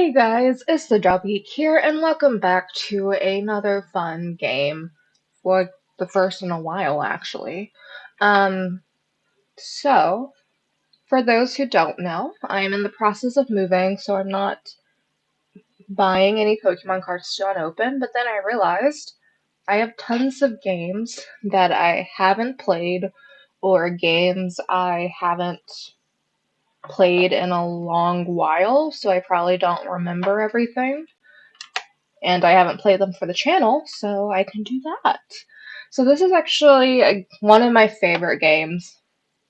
Hey guys, it's the Geek here, and welcome back to another fun game for the first in a while, actually. Um, so, for those who don't know, I am in the process of moving, so I'm not buying any Pokemon cards to unopen, but then I realized I have tons of games that I haven't played, or games I haven't played in a long while, so I probably don't remember everything. And I haven't played them for the channel, so I can do that. So this is actually one of my favorite games.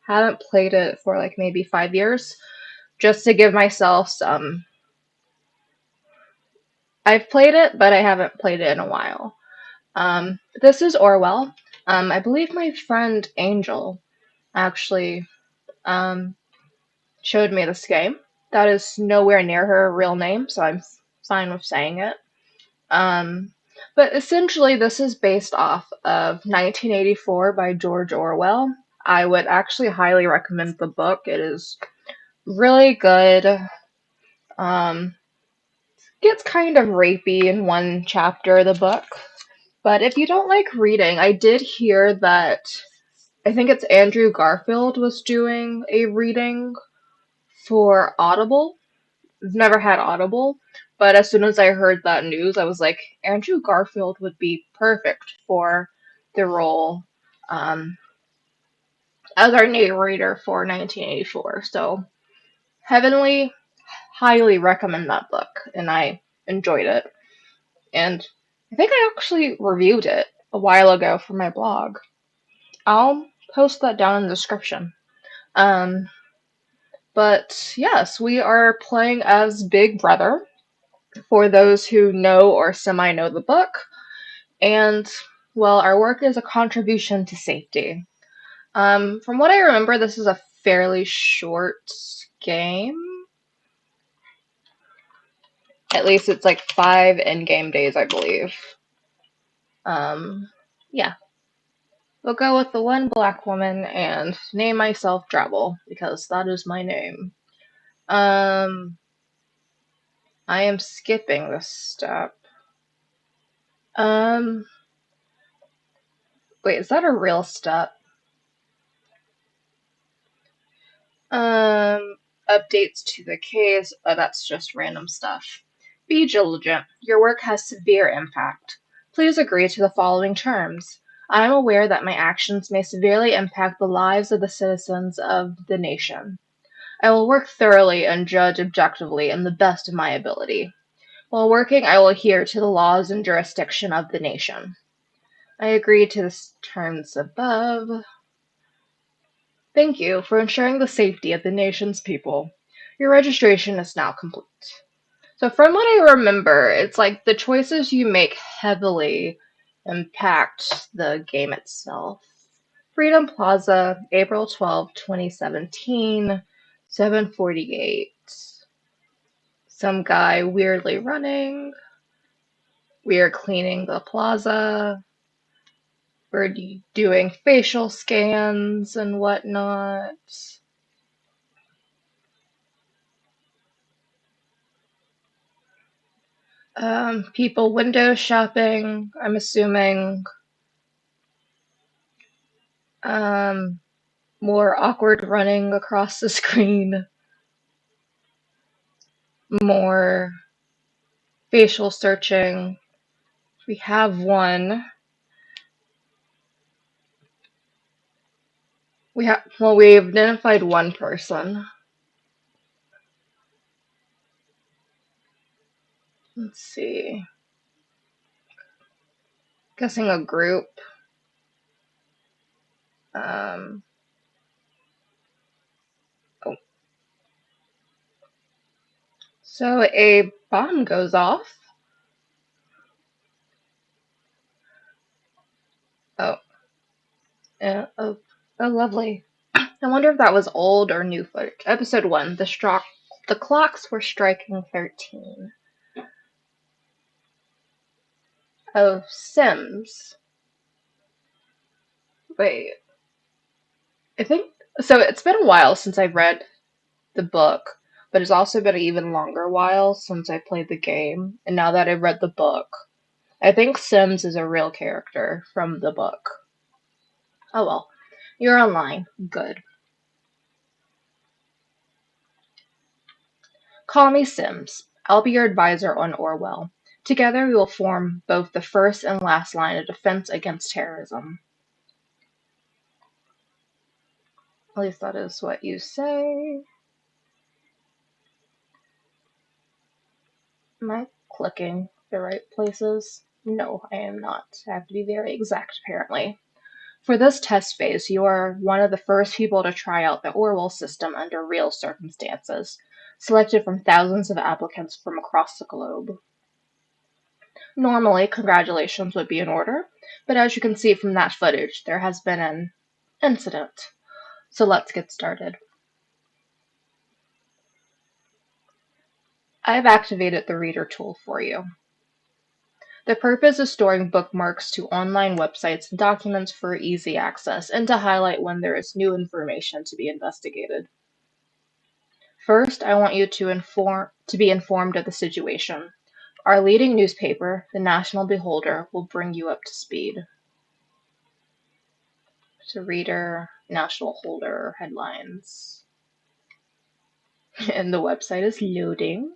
Haven't played it for like maybe 5 years, just to give myself some. I've played it, but I haven't played it in a while. This is Orwell. I believe my friend Angel actually um, showed me this game. That is nowhere near her real name, so I'm fine with saying it. Um, but essentially, this is based off of 1984 by George Orwell. I would actually highly recommend the book. It is really good. Um, gets kind of rapey in one chapter of the book. But if you don't like reading, I did hear that I think it's Andrew Garfield was doing a reading for Audible. I've never had Audible, but as soon as I heard that news, I was like, Andrew Garfield would be perfect for the role um, as our narrator for 1984. So, Heavenly, highly recommend that book, and I enjoyed it. And I think I actually reviewed it a while ago for my blog. I'll post that down in the description. Um, but yes, we are playing as Big Brother. For those who know or semi know the book, and well, our work is a contribution to safety. From what I remember, this is a fairly short game. At least it's like 5 in-game days, I believe. Um, yeah, we'll go with the one black woman and name myself Drabble because that is my name. Um, I am skipping this step. Um, wait, is that a real step? Um, Updates to the case. That's just random stuff. Be diligent. Your work has severe impact. Please agree to the following terms. I am aware that my actions may severely impact the lives of the citizens of the nation. I will work thoroughly and judge objectively in the best of my ability. While working, I will adhere to the laws and jurisdiction of the nation. I agree to the terms above. Thank you for ensuring the safety of the nation's people. Your registration is now complete. So, from what I remember, it's like the choices you make heavily impact the game itself. Freedom Plaza, April 12, 2017, 7:48. Some guy weirdly running. We are cleaning the plaza. We're doing facial scans and whatnot. People window shopping, I'm assuming. Um, More awkward running across the screen. More facial searching. We have one. We've identified one person. Let's see. Guessing a group. Um, oh. So a bomb goes off. Oh, oh, oh, lovely. I wonder if that was old or new footage. Episode 1, the clocks were striking 13. Oh, Sims. Wait, I think so. It's been a while since I read the book. but it's also been an even longer while since I played the game, and now that I've read the book, I think Sims is a real character from the book. Oh well, you're online. Good. Call me Sims. I'll be your advisor on Orwell. Together we will form both the first and last line of defense against terrorism. At least that is what you say. Am I clicking the right places? No, I am not. I have to be very exact, apparently. For this test phase, you are one of the first people to try out the Orwell system under real circumstances, selected from thousands of applicants from across the globe. Normally, congratulations would be in order, but as you can see from that footage, there has been an incident. So let's get started. I've activated the reader tool for you. The purpose is storing bookmarks to online websites and documents for easy access and to highlight when there is new information to be investigated. First, I want you to be informed of the situation. Our leading newspaper, the National Beholder, will bring you up to speed. So reader, National Holder, headlines. And the website is loading.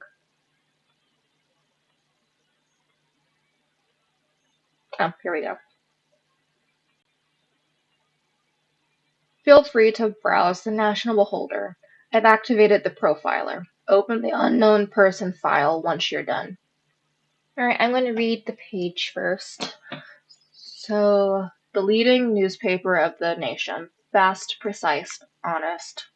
Oh, here we go. Feel free to browse the National Beholder. I've activated the profiler. Open the unknown person file once you're done. Alright, I'm going to read the page first. So, the leading newspaper of the nation. Fast, precise, honest.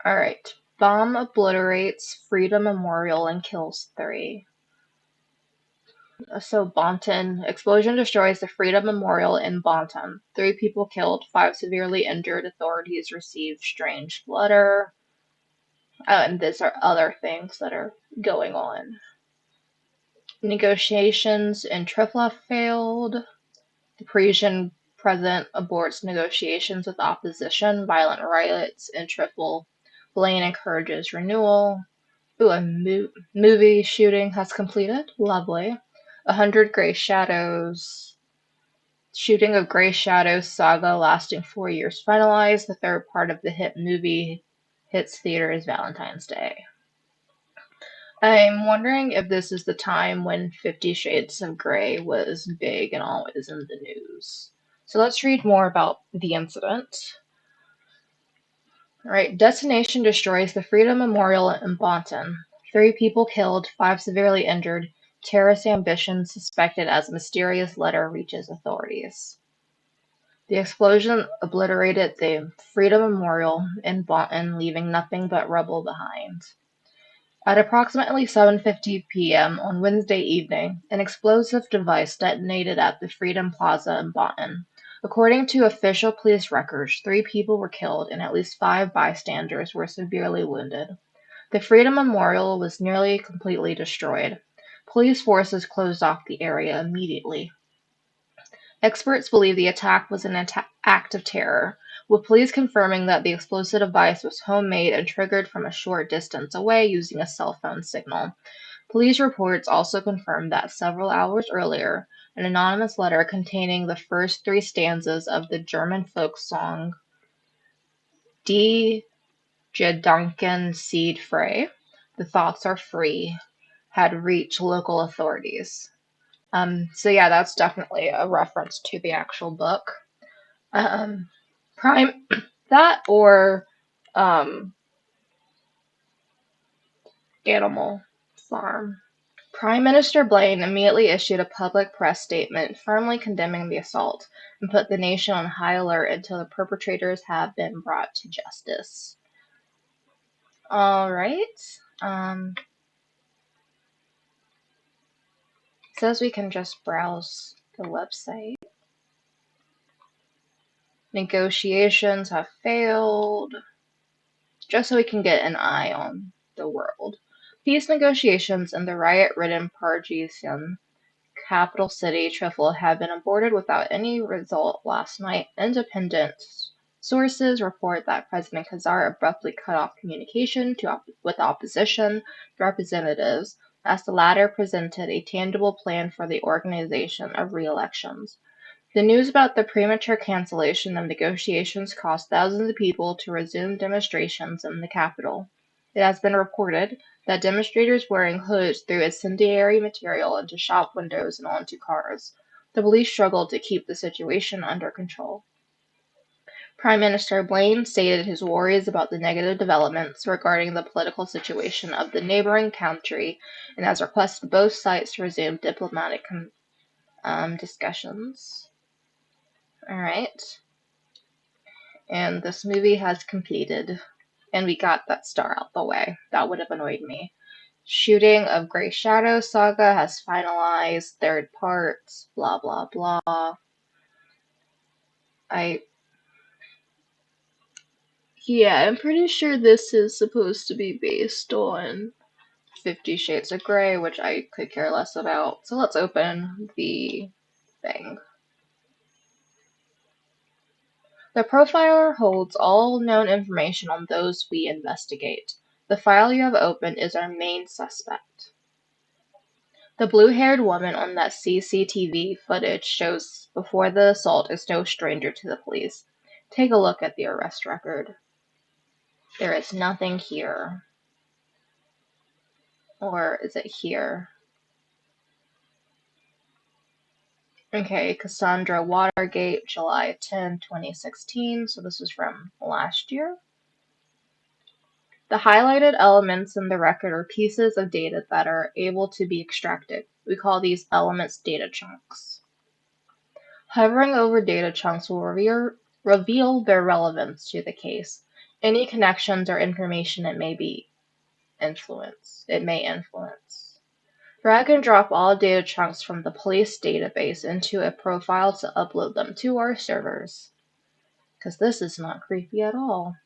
Alright. Bomb obliterates Freedom Memorial and kills 3. So, Bonton. Explosion destroys the Freedom Memorial in Bonton. 3 people killed, 5 severely injured. Authorities receive strange letter. Oh, and these are other things that are going on. Negotiations in Tripla failed. The Parisian president aborts negotiations with opposition. Violent riots in Tripoli. Blaine encourages renewal. Ooh, a movie shooting has completed. Lovely. 100 Grey Shadows. Shooting of Grey Shadows saga lasting 4 years finalized. The third part of the hit movie hits theaters Valentine's Day. I'm wondering if this is the time when 50 Shades of Grey was big and always in the news. So let's read more about the incident. Alright, detonation destroys the Freedom Memorial in Bonton. 3 people killed, 5 severely injured. Terrorist ambition suspected as a mysterious letter reaches authorities. The explosion obliterated the Freedom Memorial in Bonton, leaving nothing but rubble behind. At approximately 7:50 p.m. on Wednesday evening, an explosive device detonated at the Freedom Plaza in Bonton. According to official police records, 3 people were killed and at least 5 bystanders were severely wounded. The Freedom Memorial was nearly completely destroyed. Police forces closed off the area immediately. Experts believe the attack was an act of terror, with police confirming that the explosive device was homemade and triggered from a short distance away using a cell phone signal. Police reports also confirmed that several hours earlier, an anonymous letter containing the first 3 stanzas of the German folk song Die Gedanken sind frei, The Thoughts Are Free, had reached local authorities. So yeah, that's definitely a reference to the actual book. Um, Prime that or um, Animal Farm. Prime Minister Blaine immediately issued a public press statement firmly condemning the assault and put the nation on high alert until the perpetrators have been brought to justice. All right. Um, says we can just browse the website. Negotiations have failed. Just so we can get an eye on the world. Peace negotiations in the riot-ridden Parisian capital city Trifle have been aborted without any result last night. Independents Sources report that President Khazar abruptly cut off communication with opposition representatives as the latter presented a tangible plan for the organization of re-elections. The news about the premature cancellation of negotiations caused thousands of people to resume demonstrations in the capital. It has been reported that demonstrators wearing hoods threw incendiary material into shop windows and onto cars. The police struggled to keep the situation under control. Prime Minister Blaine stated his worries about the negative developments regarding the political situation of the neighboring country and has requested both sides to resume diplomatic discussions. Alright. And this movie has completed. And we got that star out the way. That would have annoyed me. Shooting of Grey Shadow Saga has finalized. Third parts. Blah, blah, blah. Yeah, I'm pretty sure this is supposed to be based on 50 Shades of Grey, which I could care less about. So let's open the thing. The profiler holds all known information on those we investigate. The file you have opened is our main suspect. The blue-haired woman on that CCTV footage shows before the assault is no stranger to the police. Take a look at the arrest record. There is nothing here. Or is it here? Okay, Cassandra Watergate, July 10, 2016. So this is from last year. The highlighted elements in the record are pieces of data that are able to be extracted. We call these elements data chunks. Hovering over data chunks will reveal their relevance to the case, any connections or information it may influence. Drag and drop all data chunks from the police database into a profile to upload them to our servers. Because this is not creepy at all.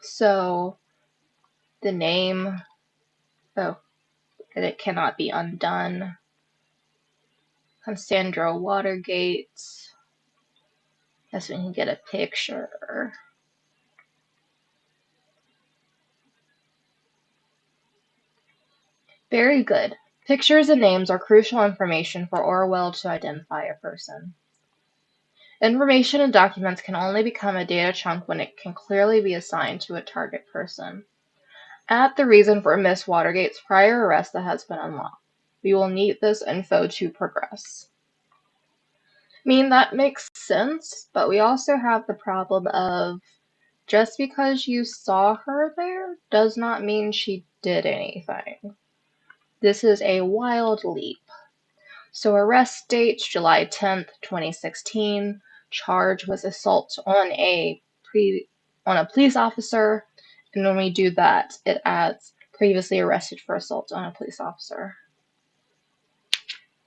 So, the name, and it cannot be undone. Cassandra Watergate. Guess we can get a picture. Very good. Pictures and names are crucial information for Orwell to identify a person. Information in documents can only become a data chunk when it can clearly be assigned to a target person. Add the reason for Miss Watergate's prior arrest that has been unlocked. We will need this info to progress. I mean, that makes sense, but we also have the problem of just because you saw her there does not mean she did anything. This is a wild leap. So arrest date, July 10th, 2016. Charge was assault on a police officer. And when we do that, it adds previously arrested for assault on a police officer.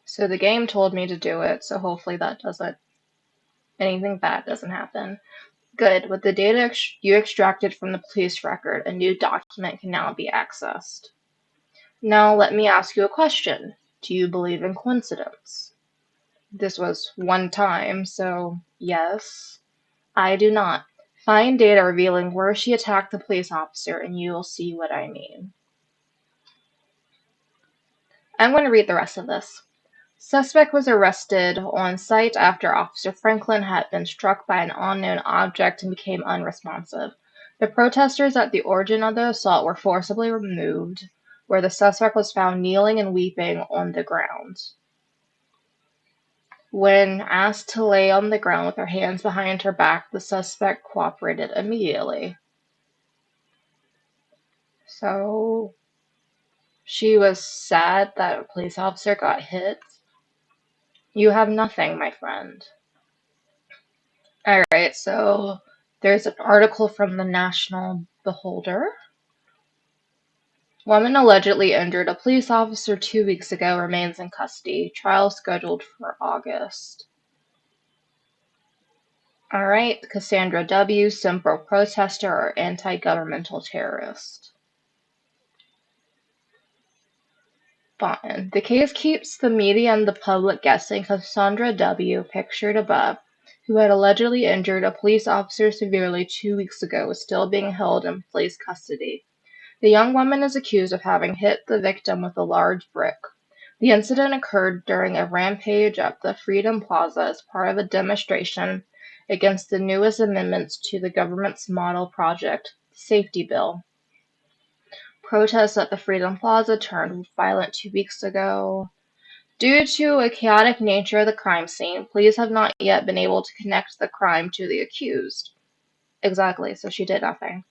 So the game told me to do it, so hopefully anything bad doesn't happen. Good. With the data you extracted from the police record, a new document can now be accessed. Now let me ask you a question. Do you believe in coincidence? This was one time, so yes. I do not. Find data revealing where she attacked the police officer and you will see what I mean. I'm going to read the rest of this. Suspect was arrested on site after Officer Franklin had been struck by an unknown object and became unresponsive. The protesters at the origin of the assault were forcibly removed, where the suspect was found kneeling and weeping on the ground. When asked to lay on the ground with her hands behind her back, the suspect cooperated immediately. So, she was sad that a police officer got hit. You have nothing, my friend. Alright, so there's an article from the National Beholder. Woman allegedly injured a police officer 2 weeks ago remains in custody. Trial scheduled for August. Alright, Cassandra W., simple protester or anti-governmental terrorist. Fine. The case keeps the media and the public guessing. Cassandra W., pictured above, who had allegedly injured a police officer severely 2 weeks ago, is still being held in police custody. The young woman is accused of having hit the victim with a large brick. The incident occurred during a rampage at the Freedom Plaza as part of a demonstration against the newest amendments to the government's model project safety bill. Protests at the Freedom Plaza turned violent 2 weeks ago. Due to a chaotic nature of the crime scene, police have not yet been able to connect the crime to the accused. Exactly, so she did nothing.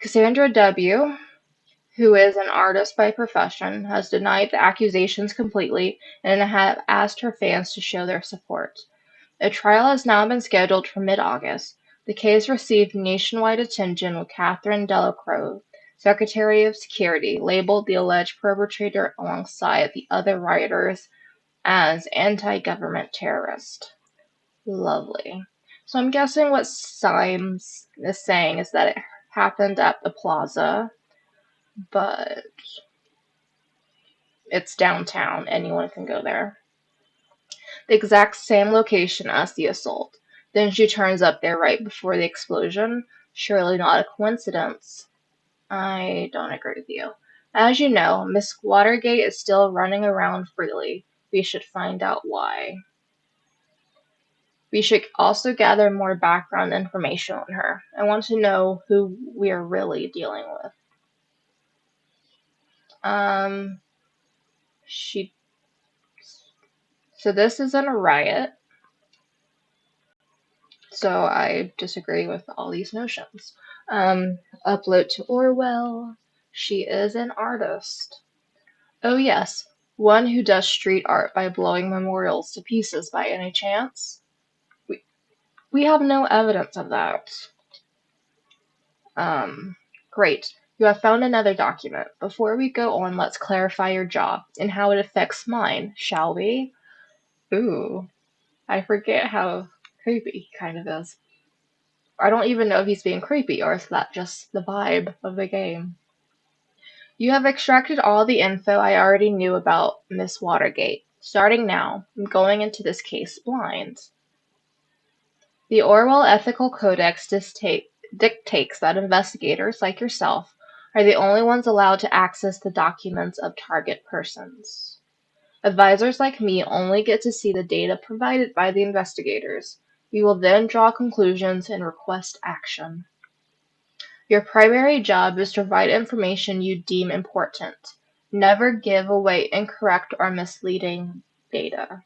Cassandra W., who is an artist by profession, has denied the accusations completely and have asked her fans to show their support. A trial has now been scheduled for mid-August. The case received nationwide attention with Catherine Delacroix, Secretary of Security, labeled the alleged perpetrator alongside the other rioters as anti-government terrorist. Lovely. So I'm guessing what Symes is saying is that it happened at the plaza, but it's downtown. Anyone can go there. The exact same location as the assault. Then she turns up there right before the explosion. Surely not a coincidence. I don't agree with you. As you know, Miss Watergate is still running around freely. We should find out why. We should also gather more background information on her. I want to know who we're really dealing with. Um, she. So this isn't a riot. So I disagree with all these notions. Upload to Orwell. She is an artist. Oh yes, one who does street art by blowing memorials to pieces by any chance? We, we have no evidence of that. Great. You have found another document. Before we go on, let's clarify your job and how it affects mine, shall we? Ooh, I forget how creepy he kind of is. I don't even know if he's being creepy or is that just the vibe of the game. You have extracted all the info I already knew about Miss Watergate. Starting now, I'm going into this case blind. The Orwell Ethical Codex dictates that investigators, like yourself, are the only ones allowed to access the documents of target persons. Advisors like me only get to see the data provided by the investigators. We will then draw conclusions and request action. Your primary job is to provide information you deem important. Never give away incorrect or misleading data.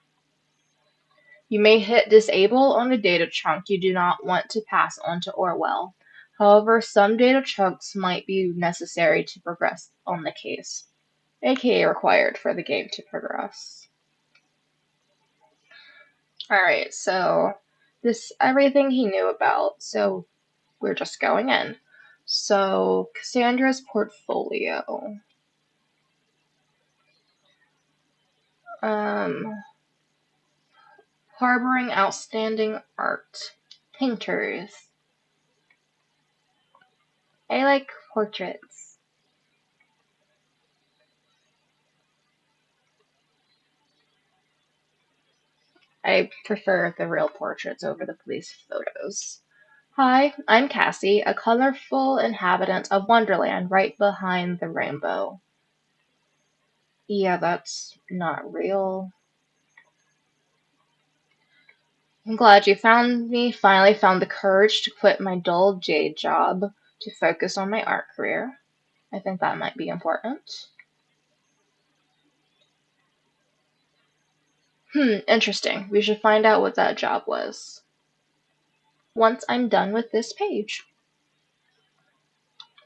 You may hit disable on a data chunk you do not want to pass on to Orwell. However, some data chunks might be necessary to progress on the case, aka required for the game to progress. Alright, so this everything he knew about, so we're just going in. So Cassandra's portfolio. Um, harboring outstanding art. Painters. I like portraits. I prefer the real portraits over the police photos. Hi, I'm Cassie, a colorful inhabitant of Wonderland right behind the rainbow. Yeah, that's not real. I'm glad you found me. Finally found the courage to quit my dull day job to focus on my art career. I think that might be important. Interesting. We should find out what that job was once I'm done with this page.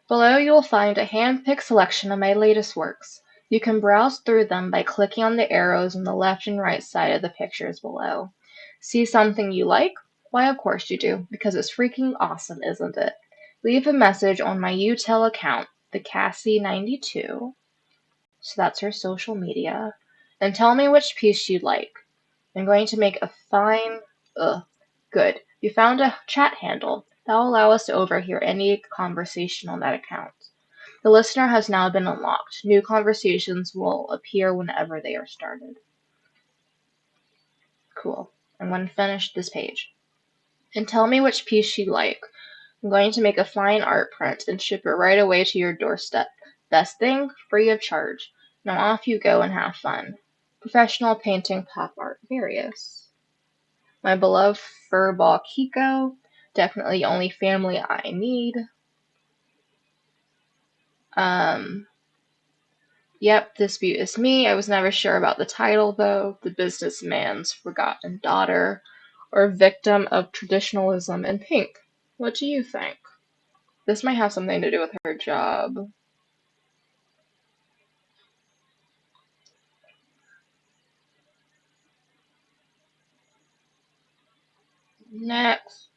Below you will find a hand-picked selection of my latest works. You can browse through them by clicking on the arrows on the left and right side of the pictures below. See something you like? Why, of course you do, because it's freaking awesome, isn't it? Leave a message on my UTEL account, the Cassie92, so that's her social media, and tell me which piece you'd like. I'm going to make a fine... Good. You found a chat handle. That will allow us to overhear any conversation on that account. The listener has now been unlocked. New conversations will appear whenever they are started. Cool. I'm going to finish this page. and tell me which piece she'd like. I'm going to make a fine art print and ship it right away to your doorstep. Best thing, free of charge. Now off you go and have fun. Professional painting, pop art, various. My beloved furball Kiko, definitely only family I need. Um, Yep, dispute is me. I was never sure about the title, though. The businessman's forgotten daughter, or victim of traditionalism in pink. What do you think? This might have something to do with her job. Next.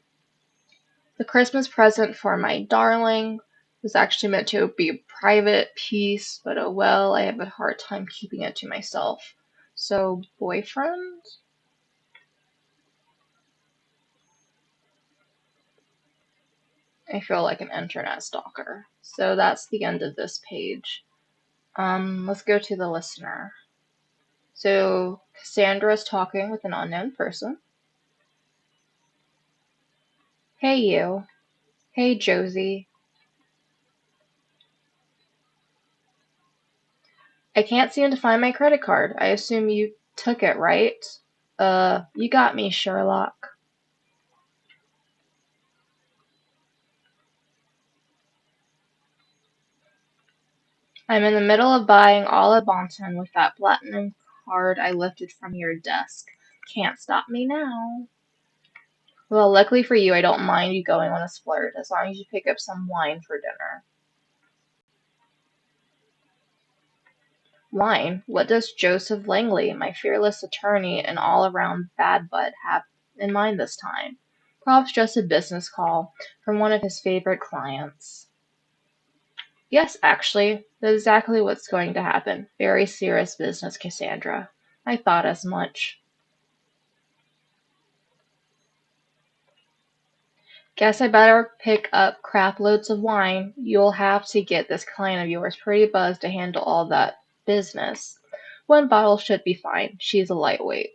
The Christmas present for my darling was actually meant to be a private piece, but oh well, I have a hard time keeping it to myself. So, boyfriend? I feel like an internet stalker. So that's the end of this page. Let's go to the listener. So Cassandra's talking with an unknown person. Hey you. Hey Josie. I can't seem to find my credit card. I assume you took it, right? You got me, Sherlock. I'm in the middle of buying all of Bonton with that platinum card I lifted from your desk. Can't stop me now. Well, luckily for you, I don't mind you going on a splurge as long as you pick up some wine for dinner. Wine? What does Joseph Langley, my fearless attorney and all-around bad bud, have in mind this time? Prob's just a business call from one of his favorite clients. Yes, actually, that's exactly what's going to happen. Very serious business, Cassandra. I thought as much. Guess I better pick up crap loads of wine. You'll have to get this client of yours pretty buzzed to handle all that business. One bottle should be fine. She's a lightweight.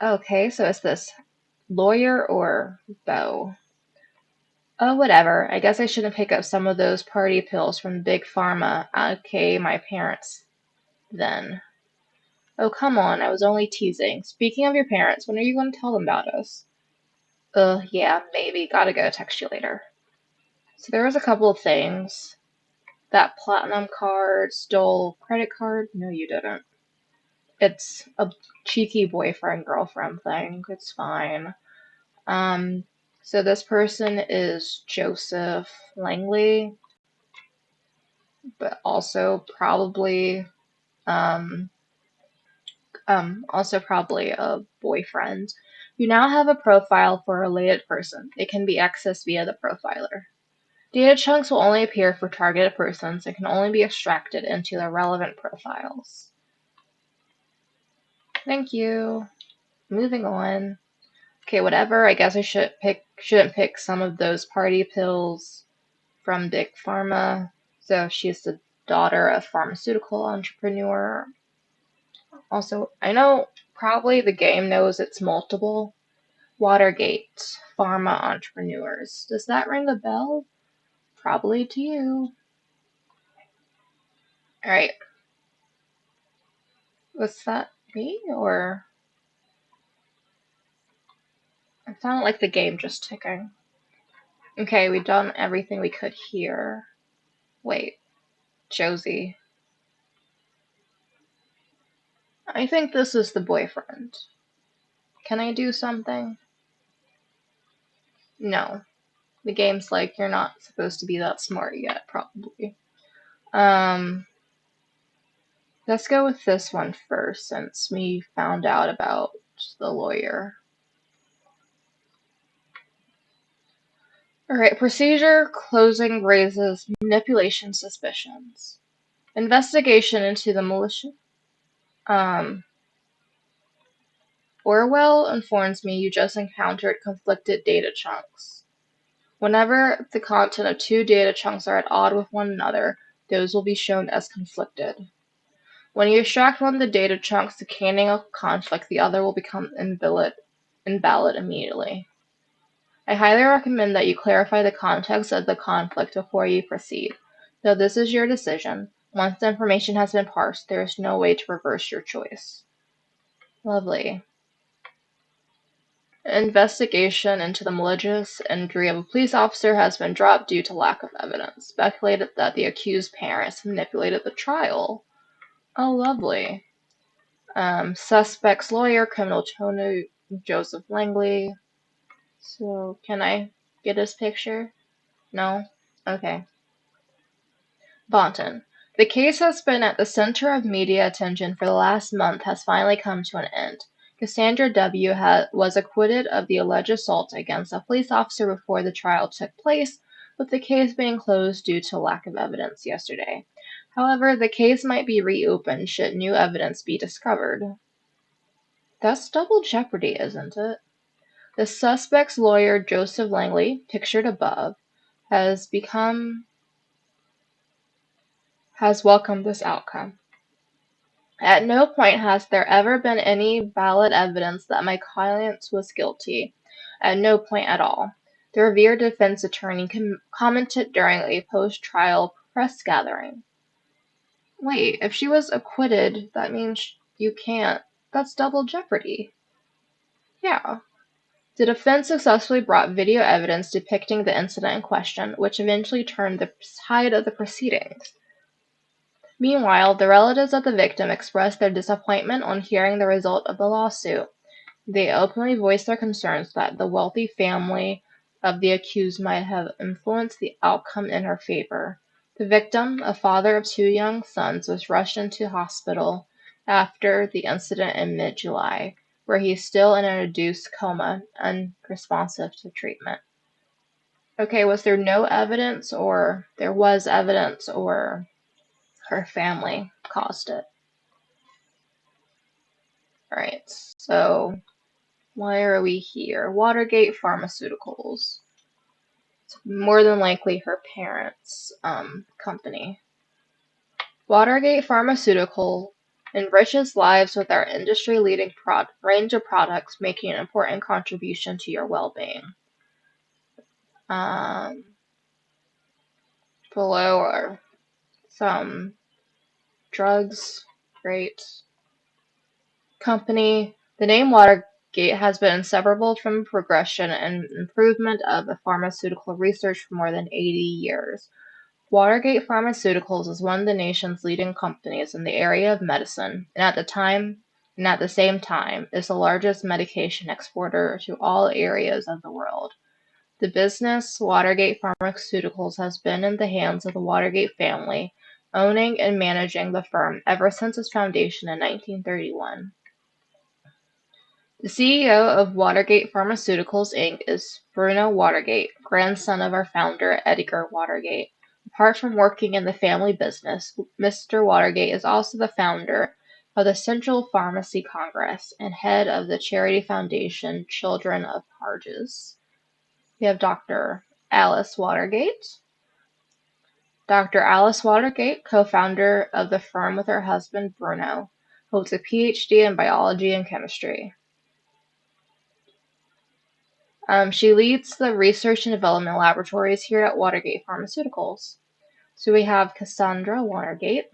Okay, so is this lawyer or beau? Oh, whatever. I guess I shouldn't pick up some of those party pills from Big Pharma, aka my parents, then. Oh, come on, I was only teasing. Speaking of your parents, when are you going to tell them about us? Yeah, maybe. Gotta go. Text you later. So there was a couple of things. That platinum card stole credit card. No, you didn't. It's a cheeky boyfriend girlfriend thing. It's fine. Um, so this person is Joseph Langley, but um, also probably a boyfriend. You now have a profile for a related person. It can be accessed via the profiler. Data chunks will only appear for targeted persons and can only be extracted into the relevant profiles. Thank you. Moving on. Okay, whatever. I guess I shouldn't pick some of those party pills from Big Pharma. So she's the daughter of pharmaceutical entrepreneur. Also, I know probably the game knows it's multiple. Watergate, pharma entrepreneurs. Does that ring a bell? Probably to you. Alright, was that me or it sounded like the game just ticking. Okay, we've done everything we could here. Wait, Josie. I think this is the boyfriend. Can I do something? No. The game's like, you're not supposed to be that smart yet, probably. Um, let's go with this one first, since we found out about the lawyer. Alright, procedure closing raises manipulation suspicions. Investigation into the militia. Um, Orwell informs me you just encountered conflicted data chunks. Whenever the content of two data chunks are at odds with one another, those will be shown as conflicted. When you extract one of the data chunks, the canning of conflict, the other will become invalid. invalid immediately. I highly recommend that you clarify the context of the conflict before you proceed. Though this is your decision, once the information has been parsed, there is no way to reverse your choice. Lovely. An investigation into the malicious injury of a police officer has been dropped due to lack of evidence. Speculated that the accused parents manipulated the trial. Oh, lovely. Suspect's lawyer, criminal attorney Joseph Langley. So, can I get his picture? No? Okay. Bonton. The case has been at the center of media attention for the last month has finally come to an end. Cassandra W. was acquitted of the alleged assault against a police officer before the trial took place, with the case being closed due to lack of evidence yesterday. However, the case might be reopened should new evidence be discovered. That's double jeopardy, isn't it? The suspect's lawyer, Joseph Langley, pictured above, has welcomed this outcome. At no point has there ever been any valid evidence that my client was guilty. At no point at all. The revered defense attorney commented during a post-trial press gathering. Wait, if she was acquitted, that means you can't. That's double jeopardy. Yeah. The defense successfully brought video evidence depicting the incident in question, which eventually turned the tide of the proceedings. Meanwhile, the relatives of the victim expressed their disappointment on hearing the result of the lawsuit. They openly voiced their concerns that the wealthy family of the accused might have influenced the outcome in her favor. The victim, a father of two young sons, was rushed into hospital after the incident in mid-July, where he is still in an induced coma, unresponsive to treatment. Okay, was there no evidence, or there was evidence, or her family caused it? Alright, so why are we here? Watergate Pharmaceuticals. It's more than likely her parents' company. Watergate Pharmaceutical enriches lives with our industry-leading range of products, making an important contribution to your well-being. Below are some drugs. Great. Company. The name Watergate has been inseparable from progression and improvement of the pharmaceutical research for more than 80 years. Watergate Pharmaceuticals is one of the nation's leading companies in the area of medicine, and at the same time, is the largest medication exporter to all areas of the world. The business, Watergate Pharmaceuticals, has been in the hands of the Watergate family, owning and managing the firm ever since its foundation in 1931. The CEO of Watergate Pharmaceuticals Inc. is Bruno Watergate, grandson of our founder, Edgar Watergate. Apart from working in the family business, Mr. Watergate is also the founder of the Central Pharmacy Congress and head of the charity foundation Children of Parges. We have Dr. Alice Watergate. Dr. Alice Watergate, co-founder of the firm with her husband Bruno, holds a PhD in biology and chemistry. She leads the research and development laboratories here at Watergate Pharmaceuticals. So we have Cassandra Watergate,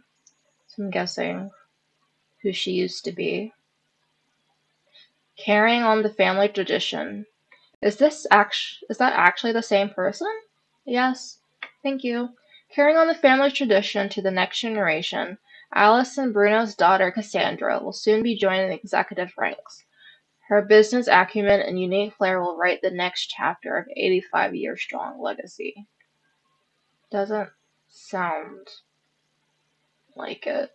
so I'm guessing who she used to be. Carrying on the family tradition. Is that actually the same person? Yes. Thank you. Carrying on the family tradition to the next generation, Alice and Bruno's daughter Cassandra will soon be joining the executive ranks. Her business acumen and unique flair will write the next chapter of 85-year-strong legacy. Doesn't sound like it.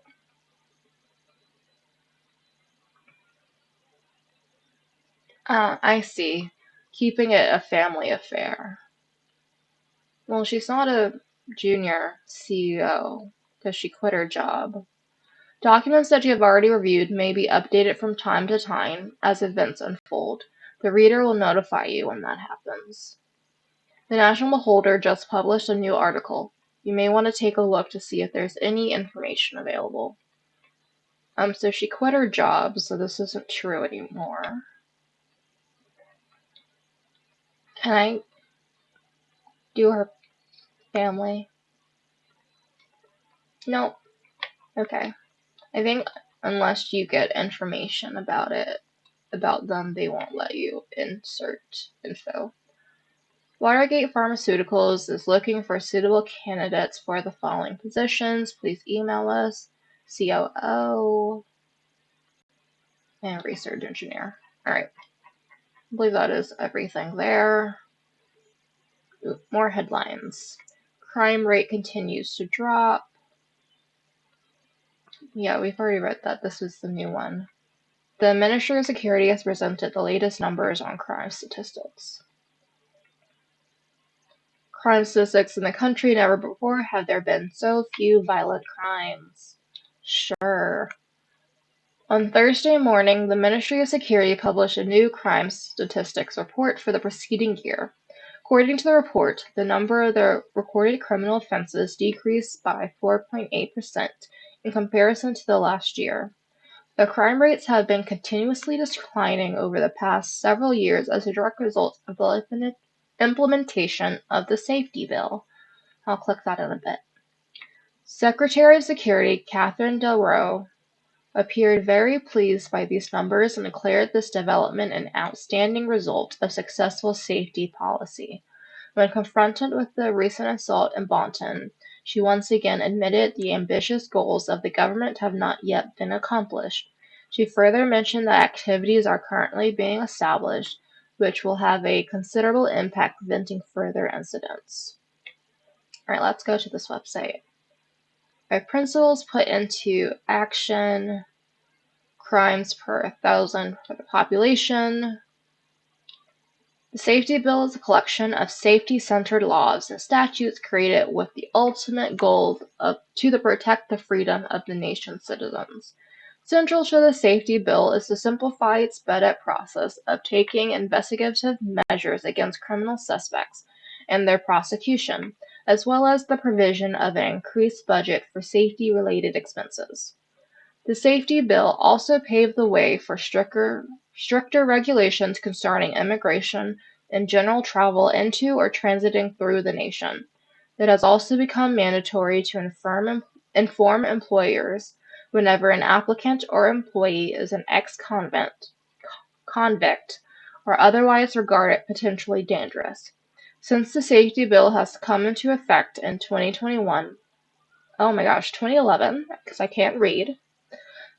I see. Keeping it a family affair. Well, she's not a junior CEO because she quit her job. Documents that you have already reviewed may be updated from time to time as events unfold. The reader will notify you when that happens. The National Beholder just published a new article. You may want to take a look to see if there's any information available. So she quit her job, so this isn't true anymore. Can I do her family? Nope. Okay. I think unless you get information about them, they won't let you insert info. Watergate Pharmaceuticals is looking for suitable candidates for the following positions. Please email us. COO and research engineer. All right. I believe that is everything there. Ooh, more headlines. Crime rate continues to drop. Yeah, we've already read that. This is the new one. The Ministry of Security has presented the latest numbers on crime statistics. Crime statistics in the country. Never before have there been so few violent crimes. Sure. On Thursday morning, the Ministry of Security published a new crime statistics report for the preceding year. According to the report, the number of the recorded criminal offenses decreased by 4.8% in comparison to the last year. The crime rates have been continuously declining over the past several years as a direct result of the implementation of the safety bill. I'll click that in a bit. Secretary of Security Catherine Del Roe appeared very pleased by these numbers and declared this development an outstanding result of successful safety policy. When confronted with the recent assault in Bonton, she once again admitted the ambitious goals of the government have not yet been accomplished. She further mentioned that activities are currently being established, which will have a considerable impact preventing further incidents. All right, let's go to this website. Our principles put into action, crimes per 1,000 for the population. The Safety Bill is a collection of safety-centered laws and statutes created with the ultimate goal to protect the freedom of the nation's citizens. Central to the Safety Bill is to simplify its sped-up process of taking investigative measures against criminal suspects and their prosecution, as well as the provision of an increased budget for safety-related expenses. The Safety Bill also paved the way for stricter regulations concerning immigration and general travel into or transiting through the nation. It has also become mandatory to inform employers whenever an applicant or employee is an ex-convict, or otherwise regarded potentially dangerous. Since the Safety Bill has come into effect in 2021, oh my gosh, 2011, because I can't read,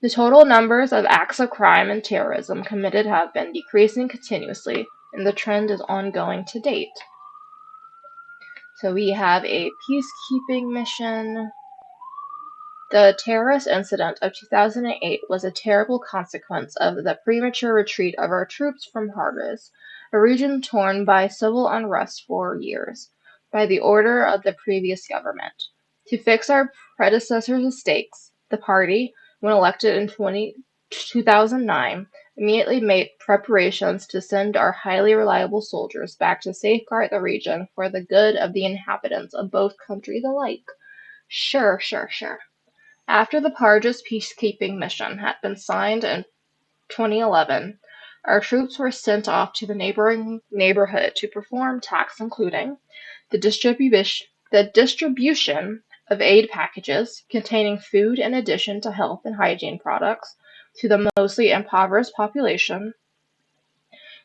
the total numbers of acts of crime and terrorism committed have been decreasing continuously, and the trend is ongoing to date. So we have a peacekeeping mission. The terrorist incident of 2008 was a terrible consequence of the premature retreat of our troops from Hargis, a region torn by civil unrest for years, by the order of the previous government. To fix our predecessor's mistakes, the party, when elected in 2009, immediately made preparations to send our highly reliable soldiers back to safeguard the region for the good of the inhabitants of both countries alike. Sure. After the Parjas peacekeeping mission had been signed in 2011, our troops were sent off to the neighboring neighborhood to perform tasks including the distribution of aid packages containing food in addition to health and hygiene products to the mostly impoverished population,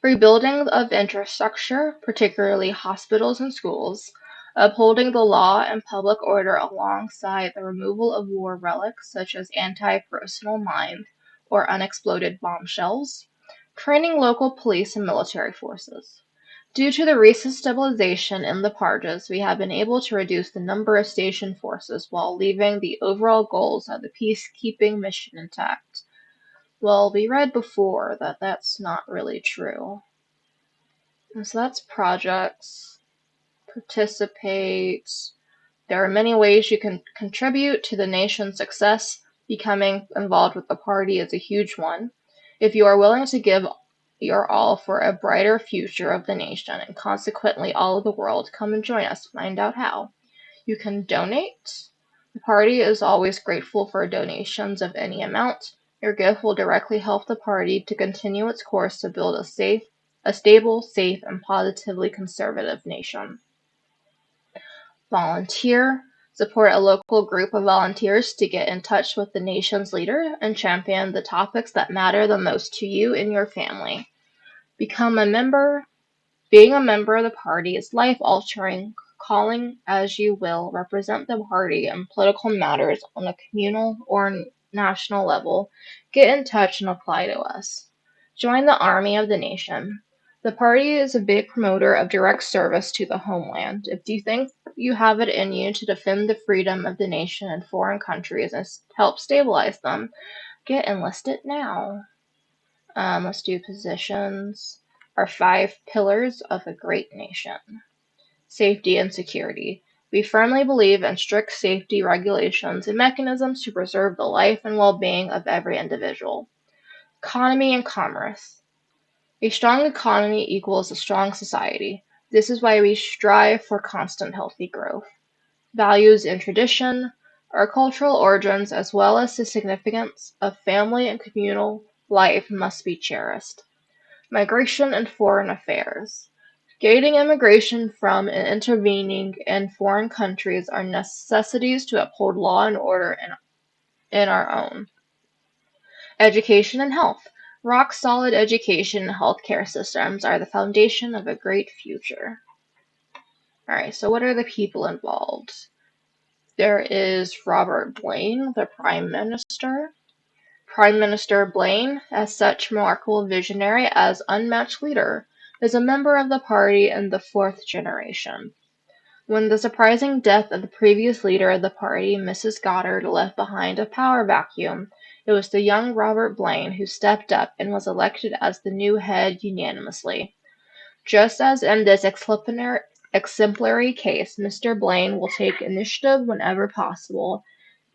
rebuilding of infrastructure, particularly hospitals and schools, upholding the law and public order alongside the removal of war relics such as anti-personnel mines or unexploded bombshells, training local police and military forces. Due to the recent stabilization in the Parjas, we have been able to reduce the number of station forces while leaving the overall goals of the peacekeeping mission intact. Well, we read before that that's not really true. And so that's projects, participate. There are many ways you can contribute to the nation's success. Becoming involved with the party is a huge one. If you are willing to give your all for a brighter future of the nation and consequently all of the world, come and join us. Find out how. You can donate. The party is always grateful for donations of any amount. Your gift will directly help the party to continue its course to build a safe, a stable, safe, and positively conservative nation. Volunteer. Support a local group of volunteers to get in touch with the nation's leader and champion the topics that matter the most to you and your family. Become a member. Being a member of the party is life-altering. Calling as you will represent the party in political matters on a communal or national level. Get in touch and apply to us. Join the army of the nation. The party is a big promoter of direct service to the homeland. If you think you have it in you to defend the freedom of the nation in foreign countries and help stabilize them, get enlisted now. Let's do positions. Our 5 pillars of a great nation. Safety and security. We firmly believe in strict safety regulations and mechanisms to preserve the life and well-being of every individual. Economy and commerce. A strong economy equals a strong society. This is why we strive for constant healthy growth. Values and tradition. Our cultural origins, as well as the significance of family and communal life, must be cherished. Migration and foreign affairs. Gating immigration from and intervening in foreign countries are necessities to uphold law and order in our own. Education and health. Rock solid education and healthcare systems are the foundation of a great future. Alright, so what are the people involved? There is Robert Blaine, the Prime Minister. Prime Minister Blaine, as such remarkable visionary as unmatched leader, is a member of the party in the 4th generation. When the surprising death of the previous leader of the party, Mrs. Goddard, left behind a power vacuum, it was the young Robert Blaine who stepped up and was elected as the new head unanimously. Just as in this exemplary case, Mr. Blaine will take initiative whenever possible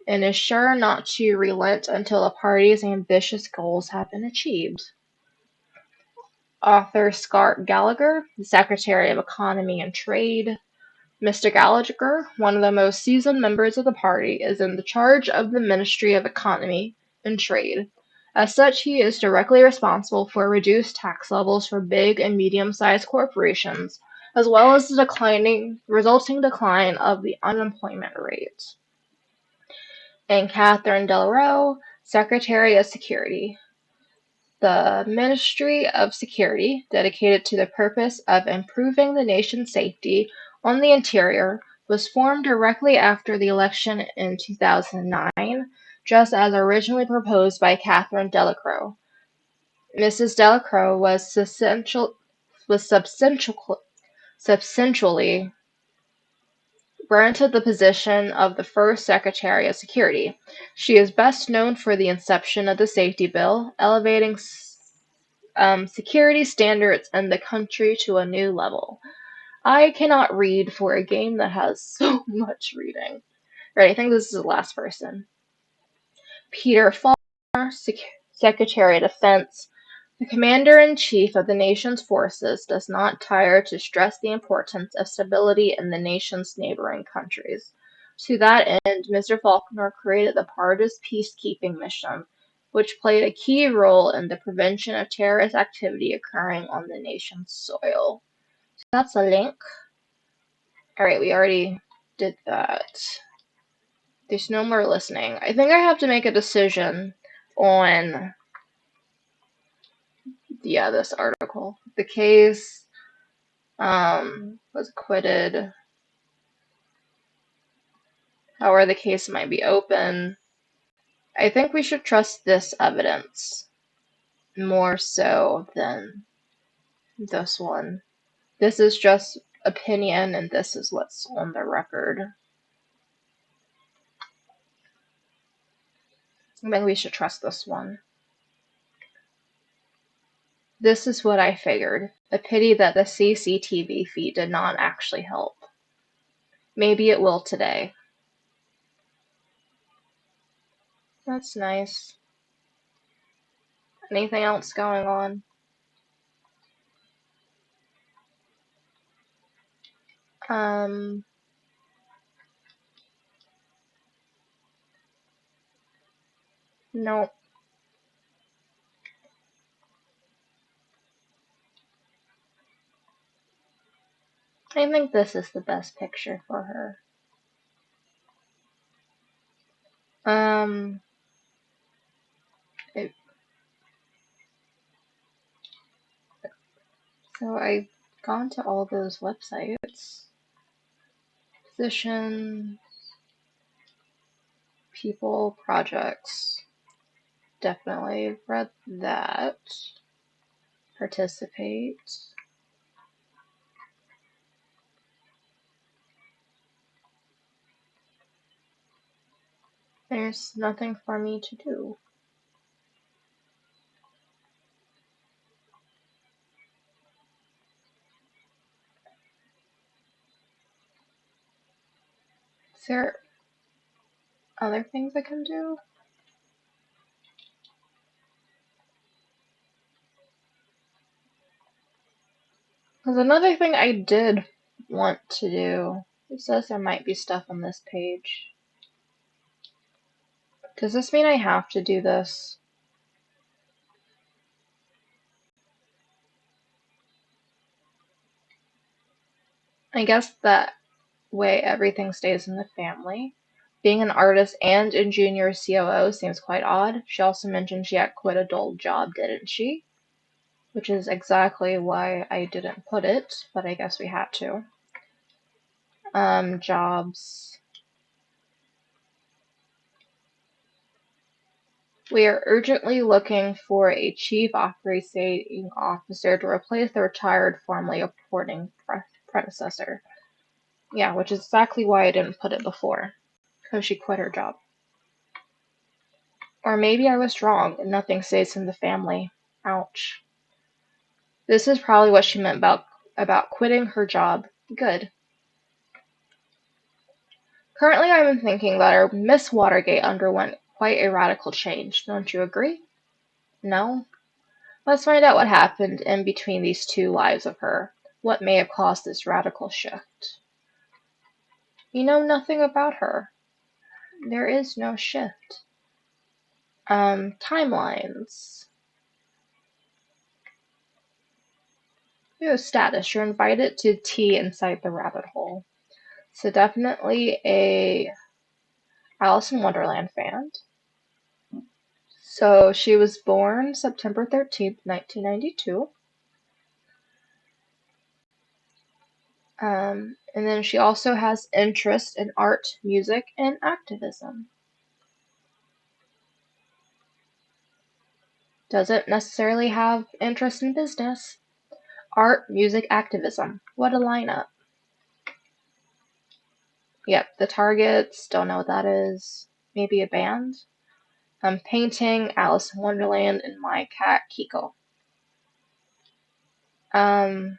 and is sure not to relent until the party's ambitious goals have been achieved. Arthur Scott Gallagher, the Secretary of Economy and Trade. Mr. Gallagher, one of the most seasoned members of the party, is in the charge of the Ministry of Economy and Trade. As such, he is directly responsible for reduced tax levels for big and medium-sized corporations, as well as the resulting decline of the unemployment rate. And Catherine Delroe, Secretary of Security. The Ministry of Security, dedicated to the purpose of improving the nation's safety on the interior, was formed directly after the election in 2009, just as originally proposed by Catherine Delacroix. Mrs. Delacroix was substantially granted the position of the first Secretary of Security. She is best known for the inception of the Safety Bill, elevating security standards in the country to a new level. I cannot read for a game that has so much reading. Right, I think this is the last person. Peter Faulkner, Secretary of Defense. The Commander-in-Chief of the nation's forces does not tire to stress the importance of stability in the nation's neighboring countries. To that end, Mr. Faulkner created the party's peacekeeping mission, which played a key role in the prevention of terrorist activity occurring on the nation's soil. So that's a link. Alright, we already did that. There's no more listening. I think I have to make a decision on this article. The case was acquitted. However, the case might be open. I think we should trust this evidence more so than this one. This is just opinion, and this is what's on the record. I think we should trust this one. This is what I figured. A pity that the CCTV feed did not actually help. Maybe it will today. That's nice. Anything else going on? No. I think this is the best picture for her. Um, it, so I've gone to all those websites. Position, people, projects. Definitely read that. Participate. There's nothing for me to do. Is there other things I can do? Because another thing I did want to do, it says there might be stuff on this page. Does this mean I have to do this? I guess that way everything stays in the family. Being an artist and a junior COO seems quite odd. She also mentioned she had quit a dull job, didn't she? Which is exactly why I didn't put it, but I guess we had to. Jobs. We are urgently looking for a chief operating officer to replace the retired formerly reporting predecessor. Yeah, which is exactly why I didn't put it before, because she quit her job. Or maybe I was wrong and nothing stays in the family. Ouch. This is probably what she meant about quitting her job. Good. Currently, I'm thinking that our Miss Watergate underwent quite a radical change. Don't you agree? No? Let's find out what happened in between these two lives of her. What may have caused this radical shift? You know nothing about her. There is no shift. Timelines. Ooh, status. You're invited to tea inside the rabbit hole. So definitely a Alice in Wonderland fan. So she was born September 13th, 1992. And then she also has interest in art, music, and activism. Doesn't necessarily have interest in business. Art, music, activism. What a lineup. Yep, the Targets, don't know what that is. Maybe a band? Painting, Alice in Wonderland, and my cat Kiko. Um,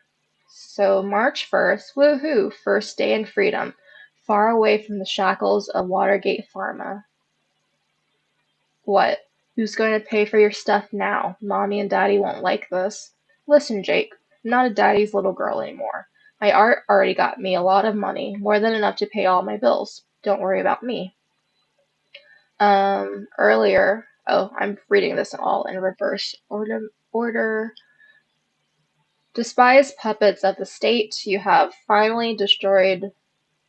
so March 1st, woohoo, first day in freedom, far away from the shackles of Watergate Pharma. What? Who's going to pay for your stuff now? Mommy and Daddy won't like this. Listen, Jake, I'm not a daddy's little girl anymore. My art already got me a lot of money, more than enough to pay all my bills. Don't worry about me. I'm reading this all in reverse order. Despised puppets of the state, you have finally destroyed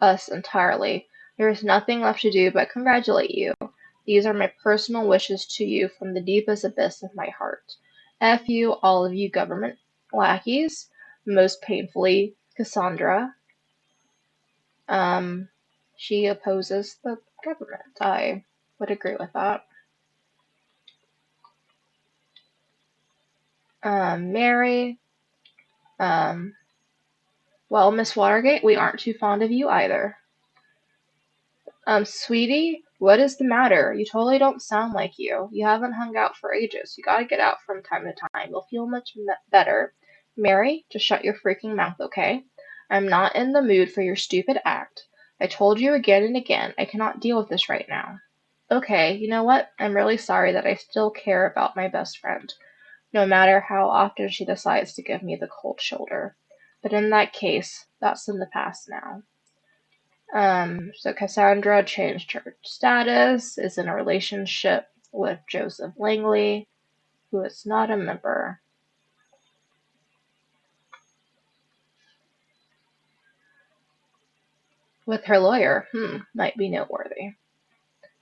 us entirely. There is nothing left to do but congratulate you. These are my personal wishes to you from the deepest abyss of my heart. F you, all of you government lackeys. Most painfully, Cassandra. Um, she opposes the government. I would agree with that. Mary. Um, well, Miss Watergate, we aren't too fond of you either. Sweetie, what is the matter? You totally don't sound like you. You haven't hung out for ages. You gotta get out from time to time. You'll feel much better. Mary, just shut your freaking mouth, okay? I'm not in the mood for your stupid act. I told you again and again, I cannot deal with this right now. Okay, you know what? I'm really sorry that I still care about my best friend, no matter how often she decides to give me the cold shoulder. But in that case, that's in the past now. So Cassandra changed her status, is in a relationship with Joseph Langley, who is not a member. with her lawyer. Might be noteworthy.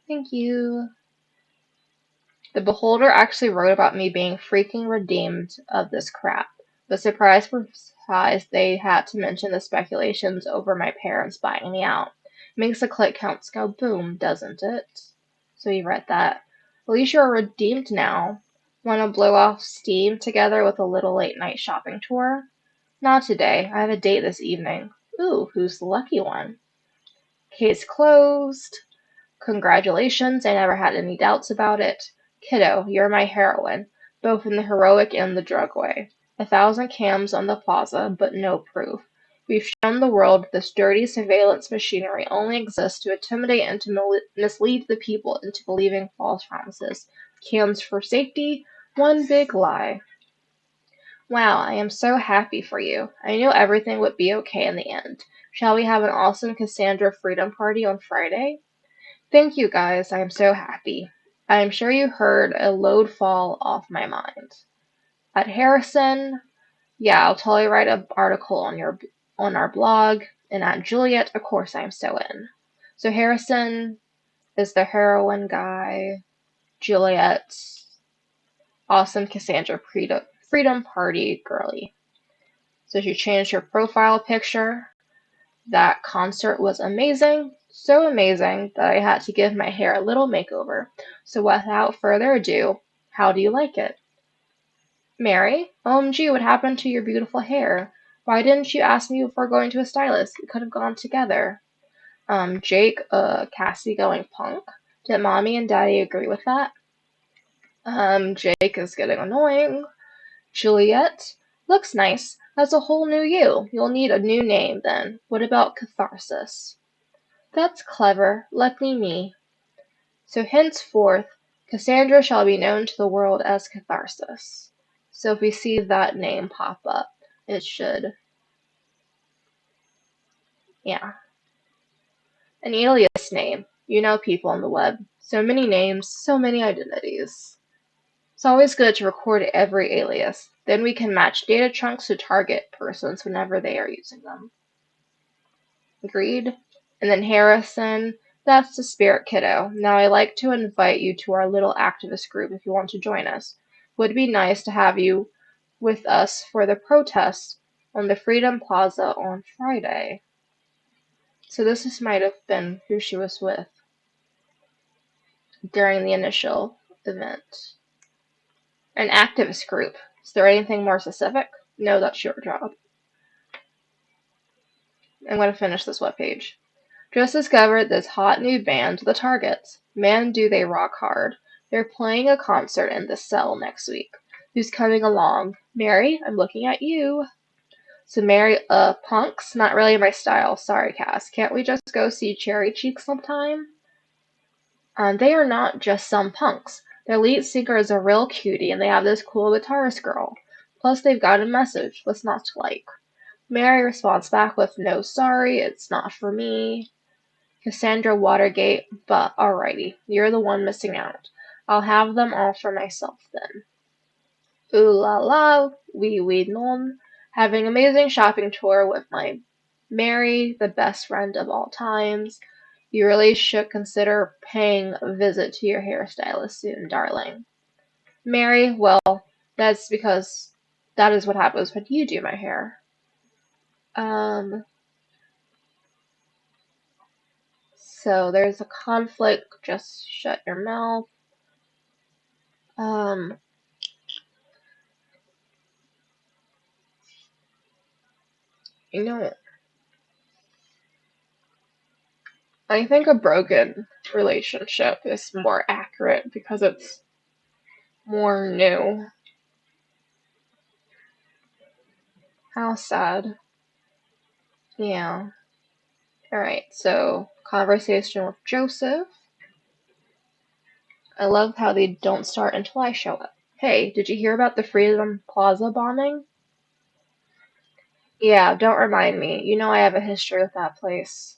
Thank you. The Beholder actually wrote about me being freaking redeemed of this crap. But surprise for surprise, they had to mention the speculations over my parents buying me out. Makes the click counts go boom, doesn't it? So you read that. At least you're redeemed now. Want to blow off steam together with a little late night shopping tour? Not today. I have a date this evening. Ooh, who's the lucky one? Case closed. Congratulations, I never had any doubts about it. Kiddo, you're my heroine, both in the heroic and the drug way. 1,000 cams on the plaza, but no proof. We've shown the world this dirty surveillance machinery only exists to intimidate and to mislead the people into believing false promises. Cams for safety, one big lie. Wow, I am so happy for you. I knew everything would be okay in the end. Shall we have an awesome Cassandra Freedom Party on Friday? Thank you guys, I am so happy. I am sure you heard a load fall off my mind. At Harrison, yeah, I'll totally write an article on our blog. And at Juliet, of course I'm so in. So Harrison is the heroine guy. Juliet's awesome Cassandra Freedom Party girly. So she changed her profile picture. That concert was amazing, so amazing that I had to give my hair a little makeover. So without further ado, how do you like it? Mary, OMG, what happened to your beautiful hair? Why didn't you ask me before going to a stylist? We could have gone together. Jake, Cassie going punk? Did mommy and daddy agree with that? Jake is getting annoying. Juliet, looks nice. That's a whole new you. You'll need a new name then. What about Catharsis? That's clever. Lucky me. So henceforth, Cassandra shall be known to the world as Catharsis. So if we see that name pop up, it should, yeah. An alias name. You know people on the web. So many names, so many identities. It's always good to record every alias. Then we can match data chunks to target persons whenever they are using them. Agreed? And then Harrison, that's the spirit, kiddo. Now I like to invite you to our little activist group if you want to join us. Would be nice to have you with us for the protest on the Freedom Plaza on Friday. So this might have been who she was with during the initial event. An activist group. Is there anything more specific? No, that's your job. I'm going to finish this webpage. Just discovered this hot new band, The Targets. Man, do they rock hard. They're playing a concert in the Cell next week. Who's coming along? Mary, I'm looking at you. So Mary, punks? Not really my style. Sorry, Cass. Can't we just go see Cherry Cheek sometime? They are not just some punks. Their lead singer is a real cutie, and they have this cool guitarist girl. Plus, they've got a message. What's not to like? Mary responds back with, no, sorry, it's not for me. Cassandra Watergate, but alrighty, you're the one missing out. I'll have them all for myself then. Ooh la la, wee non. Having amazing shopping tour with my Mary, the best friend of all times. You really should consider paying a visit to your hairstylist soon, darling. Mary, well, that's because that is what happens when you do my hair. So there's a conflict, just shut your mouth. Um, you know, I think a broken relationship is more accurate because it's more new. How sad. Yeah. Alright, so conversation with Joseph. I love how they don't start until I show up. Hey, did you hear about the Freedom Plaza bombing? Yeah, don't remind me. You know I have a history with that place.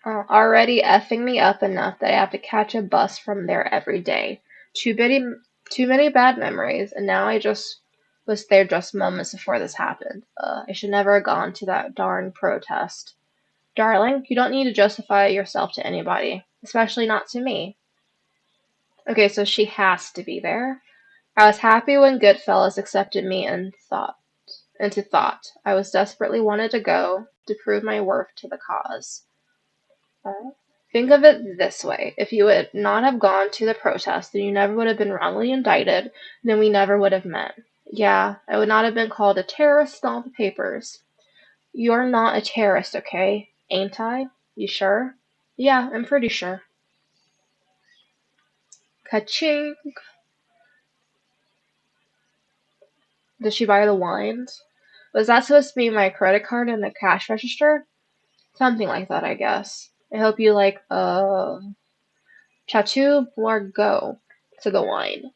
Already effing me up enough that I have to catch a bus from there every day. Too many bad memories, and now I just Was there just moments before this happened. I should never have gone to that darn protest. Darling, you don't need to justify yourself to anybody, especially not to me. Okay, so she has to be there. I was happy when Goodfellas accepted me into thought. I was desperately wanted to go to prove my worth to the cause. Think of it this way. If you would not have gone to the protest, then you never would have been wrongly indicted, then we never would have met. Yeah, I would not have been called a terrorist in all the papers. You're not a terrorist, okay? Ain't I? You sure? Yeah, I'm pretty sure. Ka-ching! Did she buy the wines? Was that supposed to be my credit card in the cash register? Something like that, I guess. I hope you like, Chateau Margaux to the wine.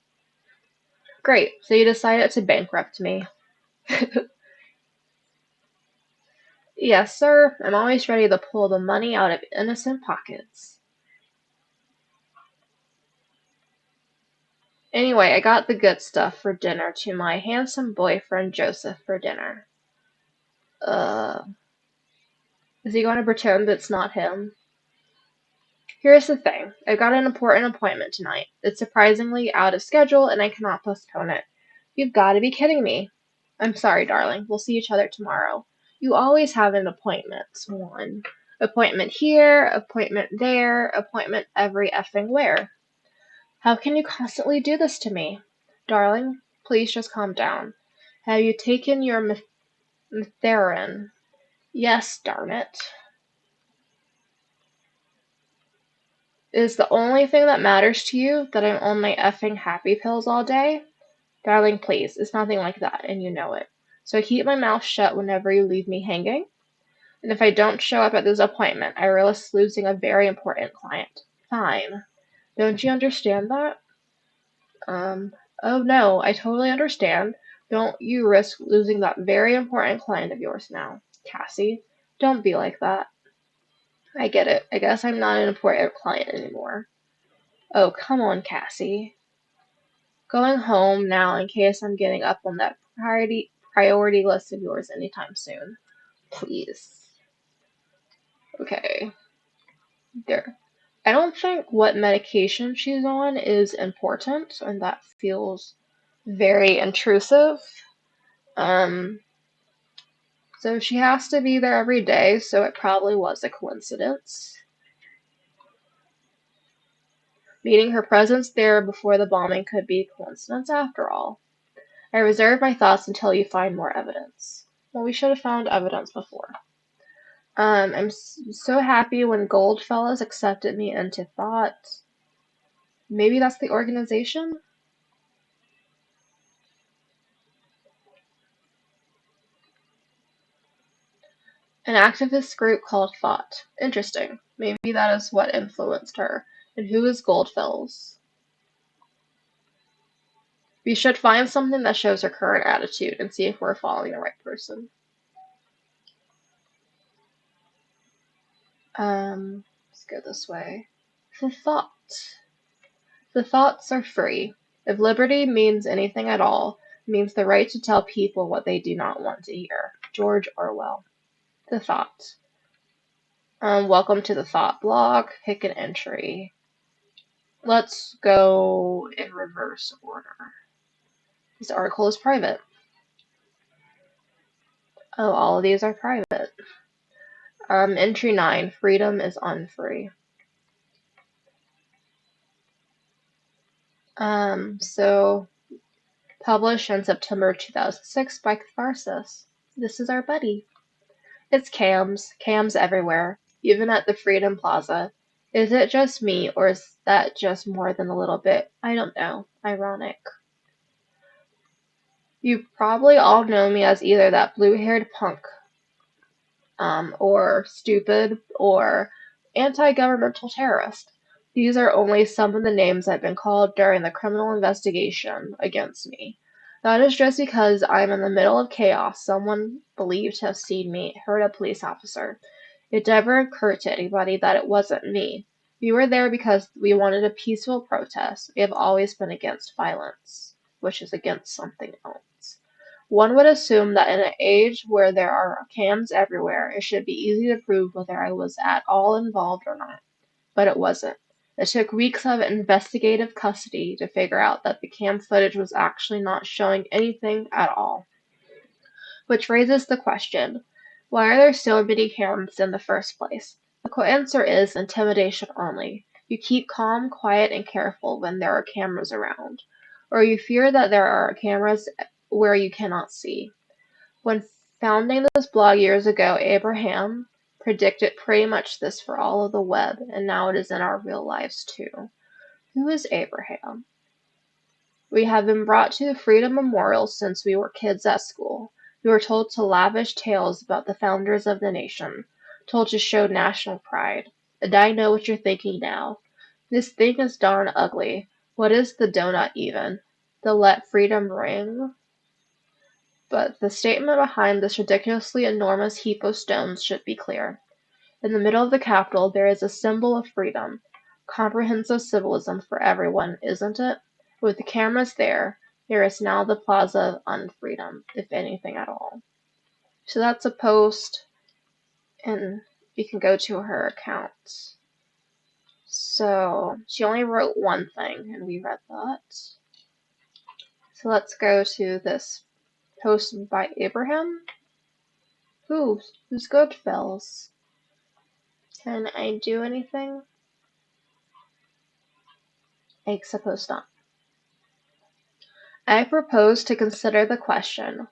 Great, so you decided to bankrupt me. Yes, sir. I'm always ready to pull the money out of innocent pockets. Anyway, I got the good stuff for dinner to my handsome boyfriend Joseph for dinner. Uh, is he going to pretend it's not him? Here's the thing. I've got an important appointment tonight. It's surprisingly out of schedule and I cannot postpone it. You've got to be kidding me. I'm sorry, darling. We'll see each other tomorrow. You always have an appointment, Swan. Appointment here, appointment there, appointment every effing where. How can you constantly do this to me? Darling, please just calm down. Have you taken your Theron? Yes, darn it. Is the only thing that matters to you that I'm on my effing happy pills all day? Darling, please, it's nothing like that, and you know it. So I keep my mouth shut whenever you leave me hanging? And if I don't show up at this appointment, I risk losing a very important client. Fine. Don't you understand that? Um, oh no, I totally understand. Don't you risk losing that very important client of yours now. Cassie, don't be like that. I get it. I guess I'm not an important client anymore. Oh, come on, Cassie. Going home now in case I'm getting up on that priority list of yours anytime soon. Please. Okay. There. I don't think what medication she's on is important, and that feels very intrusive. Um, so she has to be there every day, so it probably was a coincidence. Meeting her presence there before the bombing could be a coincidence after all. I reserve my thoughts until you find more evidence. Well, we should have found evidence before. I'm so happy when Goldfellas accepted me into thought. Maybe that's the organization? An activist group called Thought. Interesting. Maybe that is what influenced her. And who is Goldfellas? We should find something that shows her current attitude and see if we're following the right person. Let's go this way. The thought. The thoughts are free. If liberty means anything at all, it means the right to tell people what they do not want to hear. George Orwell. The thought. Welcome to the thought blog. Pick an entry. Let's go in reverse order. This article is private. Oh, all of these are private. Entry 9. Freedom is unfree. So published in September 2006 by Catharsis. This is our buddy. It's cams everywhere, even at the Freedom Plaza. Is it just me, or is that just more than a little bit? I don't know. Ironic. You probably all know me as either that blue-haired punk, or stupid, or anti-governmental terrorist. These are only some of the names I've been called during the criminal investigation against me. That is just because I'm in the middle of chaos. Someone believed to have seen me hurt a police officer. It never occurred to anybody that it wasn't me. We were there because we wanted a peaceful protest. We have always been against violence, which is against something else. One would assume that in an age where there are cams everywhere, it should be easy to prove whether I was at all involved or not. But it wasn't. It took weeks of investigative custody to figure out that the cam footage was actually not showing anything at all. Which raises the question, why are there so many cameras in the first place? The quick answer is intimidation only. You keep calm, quiet, and careful when there are cameras around. Or you fear that there are cameras where you cannot see. When founding this blog years ago, Abraham predicted pretty much this for all of the web, and now it is in our real lives too. Who is Abraham? We have been brought to the Freedom Memorial since we were kids at school. We were told to lavish tales about the founders of the nation, told to show national pride. And I know what you're thinking now. This thing is darn ugly. What is the donut even? The let freedom ring? But the statement behind this ridiculously enormous heap of stones should be clear. In the middle of the Capitol there is a symbol of freedom. Comprehensive civilism for everyone, isn't it? With the cameras there, there is now the plaza of unfreedom, if anything at all. So that's a post, and you can go to her account. So she only wrote one thing, and we read that. So let's go to this post by Abraham. Who's Goodfellas? Can I do anything? I suppose not. I propose to consider the question,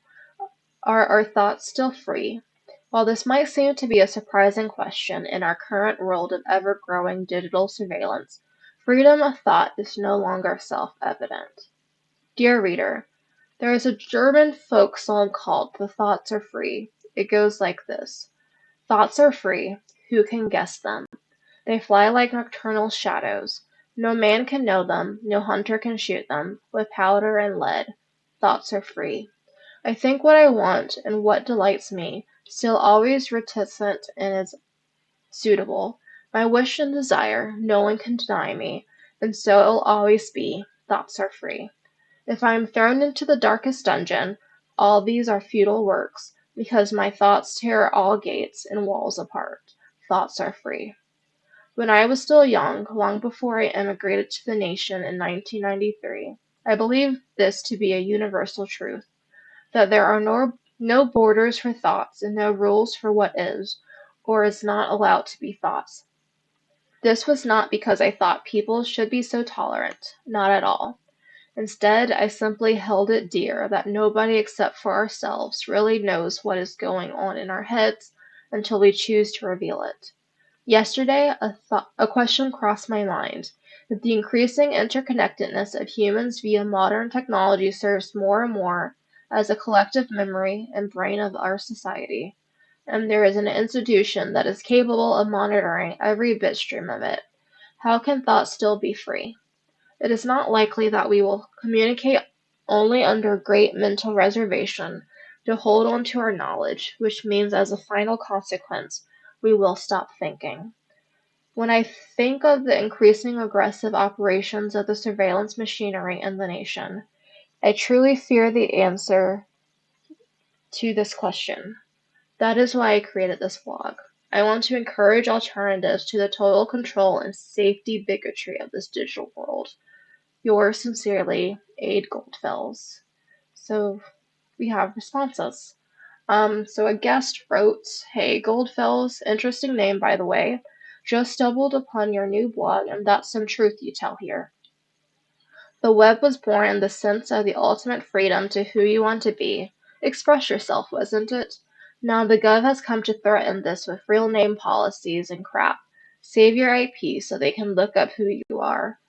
are our thoughts still free? While this might seem to be a surprising question in our current world of ever-growing digital surveillance, freedom of thought is no longer self-evident. Dear reader, there is a German folk song called "The Thoughts Are Free". It goes like this: Thoughts are free, who can guess them? They fly like nocturnal shadows. No man can know them, no hunter can shoot them with powder and lead. Thoughts are free. I think what I want and what delights me, still always reticent and is suitable. My wish and desire, no one can deny me, and so it'll always be. Thoughts are free. If I am thrown into the darkest dungeon, all these are futile works, because my thoughts tear all gates and walls apart. Thoughts are free. When I was still young, long before I emigrated to the nation in 1993, I believed this to be a universal truth, that there are no borders for thoughts and no rules for what is or is not allowed to be thoughts. This was not because I thought people should be so tolerant, not at all. Instead, I simply held it dear that nobody except for ourselves really knows what is going on in our heads until we choose to reveal it. Yesterday, a question crossed my mind. If the increasing interconnectedness of humans via modern technology serves more and more as a collective memory and brain of our society, and there is an institution that is capable of monitoring every bitstream of it, how can thought still be free? It is not likely that we will communicate only under great mental reservation to hold on to our knowledge, which means as a final consequence, we will stop thinking. When I think of the increasing aggressive operations of the surveillance machinery in the nation, I truly fear the answer to this question. That is why I created this blog. I want to encourage alternatives to the total control and safety bigotry of this digital world. Yours sincerely, Aid Goldfells. So we have responses. So a guest wrote, Hey Goldfells, interesting name by the way. Just stumbled upon your new blog and that's some truth you tell here. The web was born in the sense of the ultimate freedom to who you want to be. Express yourself, wasn't it? Now the Gov has come to threaten this with real name policies and crap. Save your IP so they can look up who you are.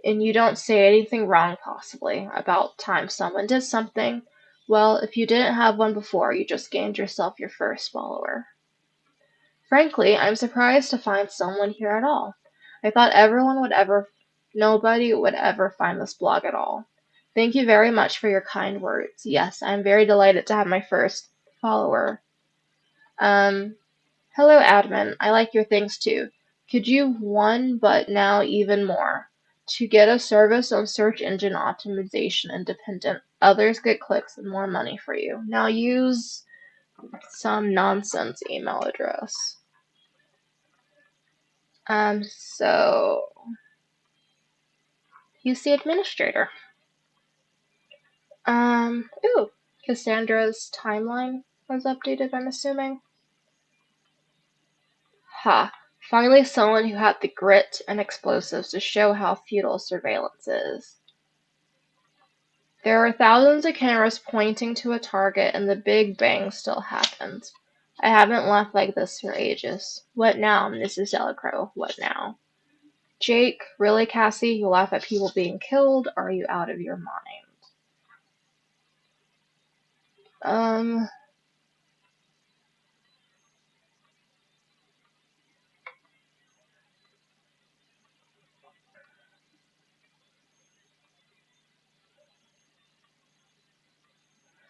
And you don't say anything wrong possibly. About time someone did something. Well, if you didn't have one before, you just gained yourself your first follower. Frankly, I'm surprised to find someone here at all. I thought nobody would ever find this blog at all. Thank you very much for your kind words. Yes, I'm very delighted to have my first follower. Um, Hello admin, I like your things too. Could you one but now even more? To get a service of search engine optimization independent, others get clicks and more money for you. Now use some nonsense email address. So he's the administrator. Ooh, Cassandra's timeline was updated, I'm assuming. Ha. Finally someone who had the grit and explosives to show how futile surveillance is. There are thousands of cameras pointing to a target and the Big Bang still happens. I haven't laughed like this for ages. What now, Mrs. Delacroix? What now? Jake, really, Cassie? You laugh at people being killed? Are you out of your mind? Um,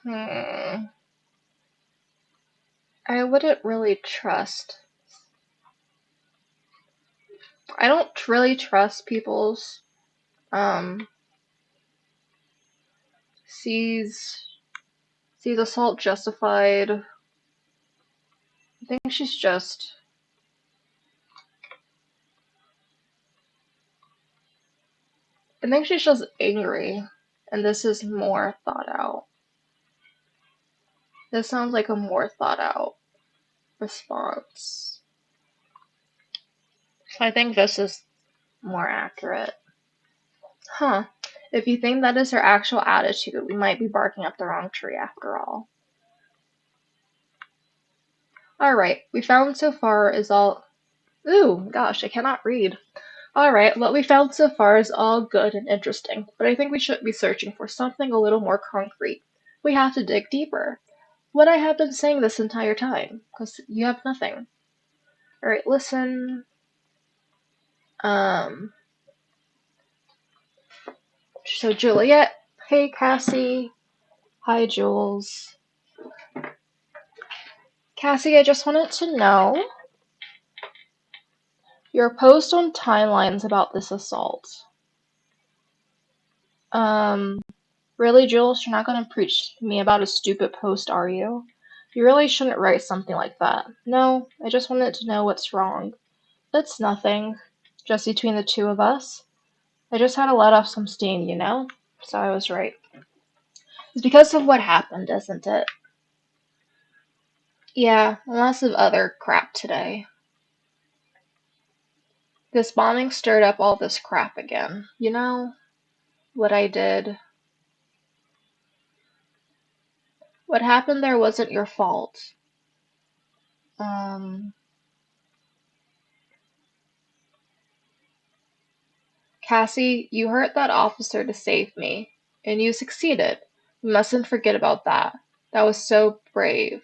hmm. I wouldn't really trust. I don't really trust people's, um, sees, sees assault justified. I think she's just, I think she's just angry. And this is more thought out. This sounds like a more thought out response. So I think this is more accurate. Huh. If you think that is her actual attitude, we might be barking up the wrong tree after all. Alright, we found so far is all. Ooh, gosh, I cannot read. Alright, what we found so far is all good and interesting, but I think we should be searching for something a little more concrete. We have to dig deeper. What I have been saying this entire time, because you have nothing. Alright, listen. Um, so Juliet, hey Cassie, hi Jules. Cassie, I just wanted to know your post on timelines about this assault. Um, really, Jules, you're not gonna preach to me about a stupid post, are you? You really shouldn't write something like that. No, I just wanted to know what's wrong. It's nothing. Just between the two of us. I just had to let off some steam, you know? So I was right. It's because of what happened, isn't it? Yeah, lots of other crap today. This bombing stirred up all this crap again. You know what I did? What happened there wasn't your fault. Um, Cassie, you hurt that officer to save me, and you succeeded. You mustn't forget about that. That was so brave.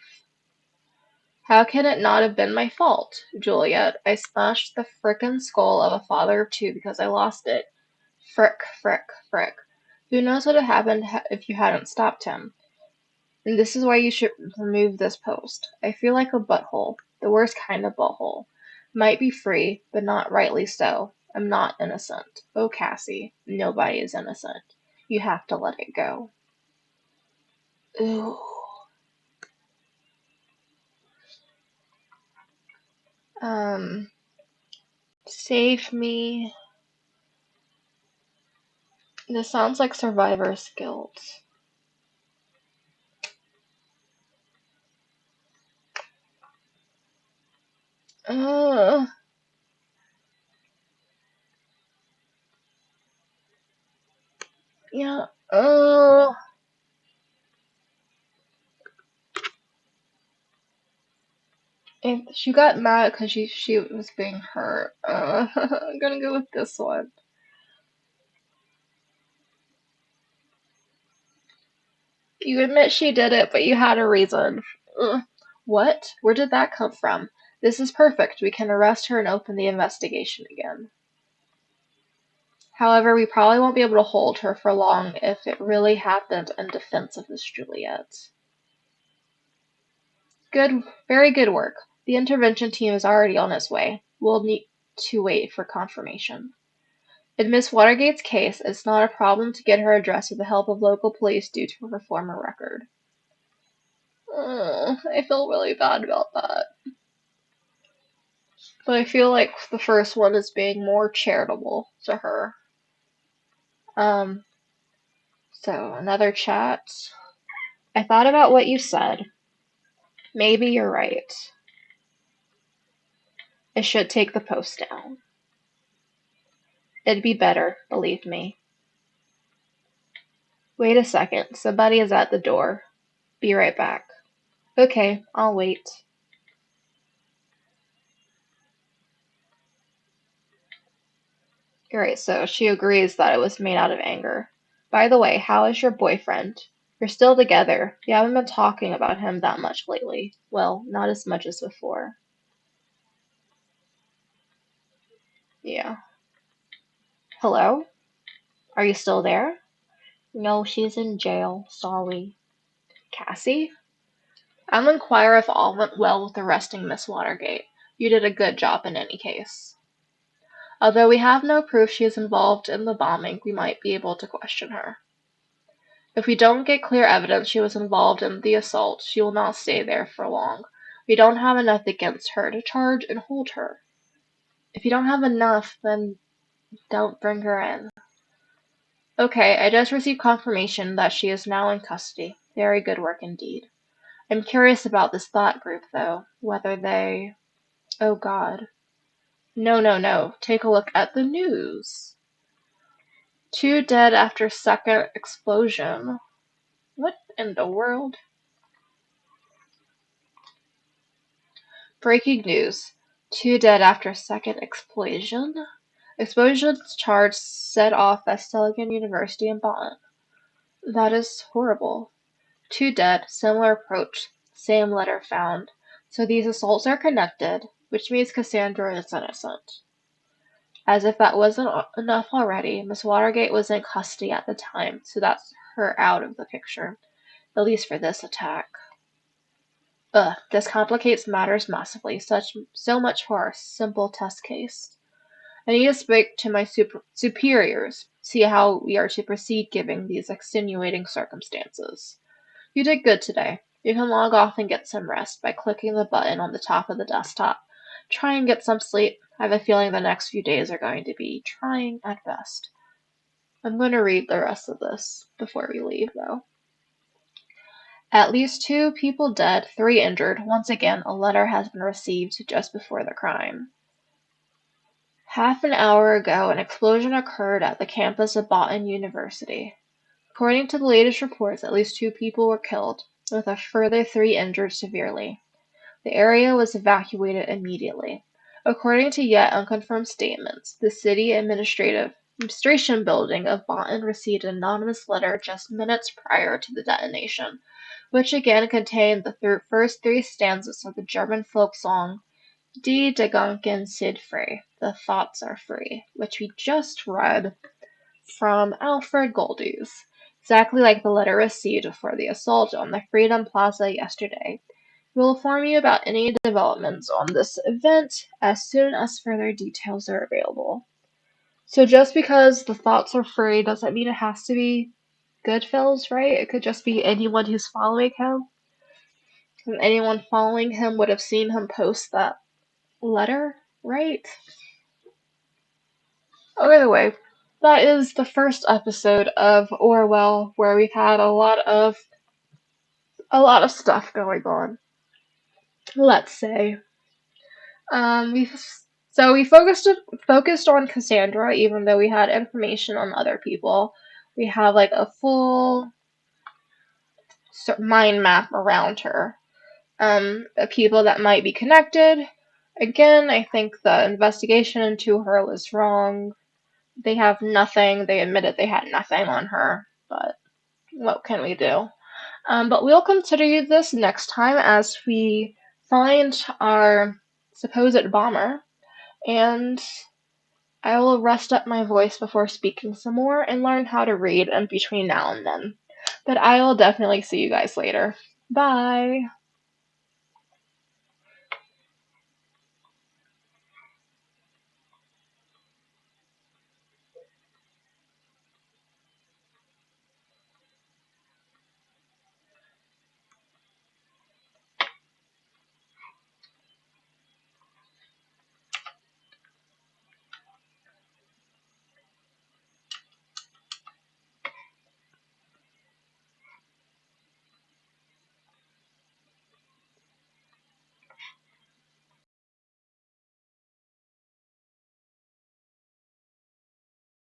How can it not have been my fault, Juliet? I smashed the frickin' skull of a father of two because I lost it. Frick, frick, frick. Who knows what would have happened if you hadn't stopped him? And this is why you should remove this post. I feel like a butthole. The worst kind of butthole. Might be free, but not rightly so. I'm not innocent. Oh, Cassie, nobody is innocent. You have to let it go. Ooh. Um, save me. This sounds like survivor's guilt. Uh, yeah. And she got mad because she was being hurt. I'm gonna go with this one. You admit she did it, but you had a reason. Ugh. What? Where did that come from? This is perfect. We can arrest her and open the investigation again. However, we probably won't be able to hold her for long if it really happened in defense of Miss Juliet. Good, very good work. The intervention team is already on its way. We'll need to wait for confirmation. In Miss Watergate's case, it's not a problem to get her address with the help of local police due to her former record. I feel really bad about that. But I feel like the first one is being more charitable to her. Um, so another chat. I thought about what you said. Maybe you're right. I should take the post down. It'd be better, believe me. Wait a second, somebody is at the door. Be right back. Okay, I'll wait. Alright, so she agrees that it was made out of anger. By the way, how is your boyfriend? You're still together. You haven't been talking about him that much lately. Well, not as much as before. Yeah. Hello? Are you still there? No, she's in jail. Sorry. Cassie? I'll inquire if all went well with arresting Miss Watergate. You did a good job in any case. Although we have no proof she is involved in the bombing, we might be able to question her. If we don't get clear evidence she was involved in the assault, she will not stay there for long. We don't have enough against her to charge and hold her. If you don't have enough, then don't bring her in. Okay, I just received confirmation that she is now in custody. Very good work indeed. I'm curious about this thought group, though. Whether they... Oh god. No. Take a look at the news. 2 dead after second explosion. What in the world? Breaking news. 2 dead after second explosion? Explosion charge set off at Stellingen University in Bonn. That is horrible. 2 dead, similar approach, same letter found. So these assaults are connected, which means Cassandra is innocent. As if that wasn't enough already, Miss Watergate was in custody at the time, so that's her out of the picture, at least for this attack. This complicates matters massively, so much for our simple test case. I need to speak to my superiors, see how we are to proceed given these extenuating circumstances. You did good today. You can log off and get some rest by clicking the button on the top of the desktop. Try and get some sleep. I have a feeling the next few days are going to be trying at best. I'm going to read the rest of this before we leave, though. At least 2 people dead, 3 injured. Once again, a letter has been received just before the crime. Half an hour ago, an explosion occurred at the campus of Bonn University. According to the latest reports, at least 2 people were killed, with a further 3 injured severely. The area was evacuated immediately. According to yet unconfirmed statements, the city administration building of Bonn received an anonymous letter just minutes prior to the detonation, which again contained the first 3 stanzas of the German folk song Die Gedanken sind frei, the thoughts are free, which we just read from Alfred Goldie's, exactly like the letter received for the assault on the Freedom Plaza yesterday. We will inform you about any developments on this event as soon as further details are available. So just because the thoughts are free doesn't mean it has to be Goodfellas, right? It could just be anyone who's following him. And anyone following him would have seen him post that letter, right? Anyway, that is the first episode of Orwell, where we've had a lot of stuff going on. Let's say. We focused on Cassandra, even though we had information on other people. We have like a full mind map around her. Of people that might be connected. Again, I think the investigation into her was wrong. They have nothing. They admitted they had nothing on her, but what can we do? But we'll continue this next time as we find our supposed bomber, and I will rest up my voice before speaking some more and learn how to read in between now and then. But I will definitely see you guys later. Bye!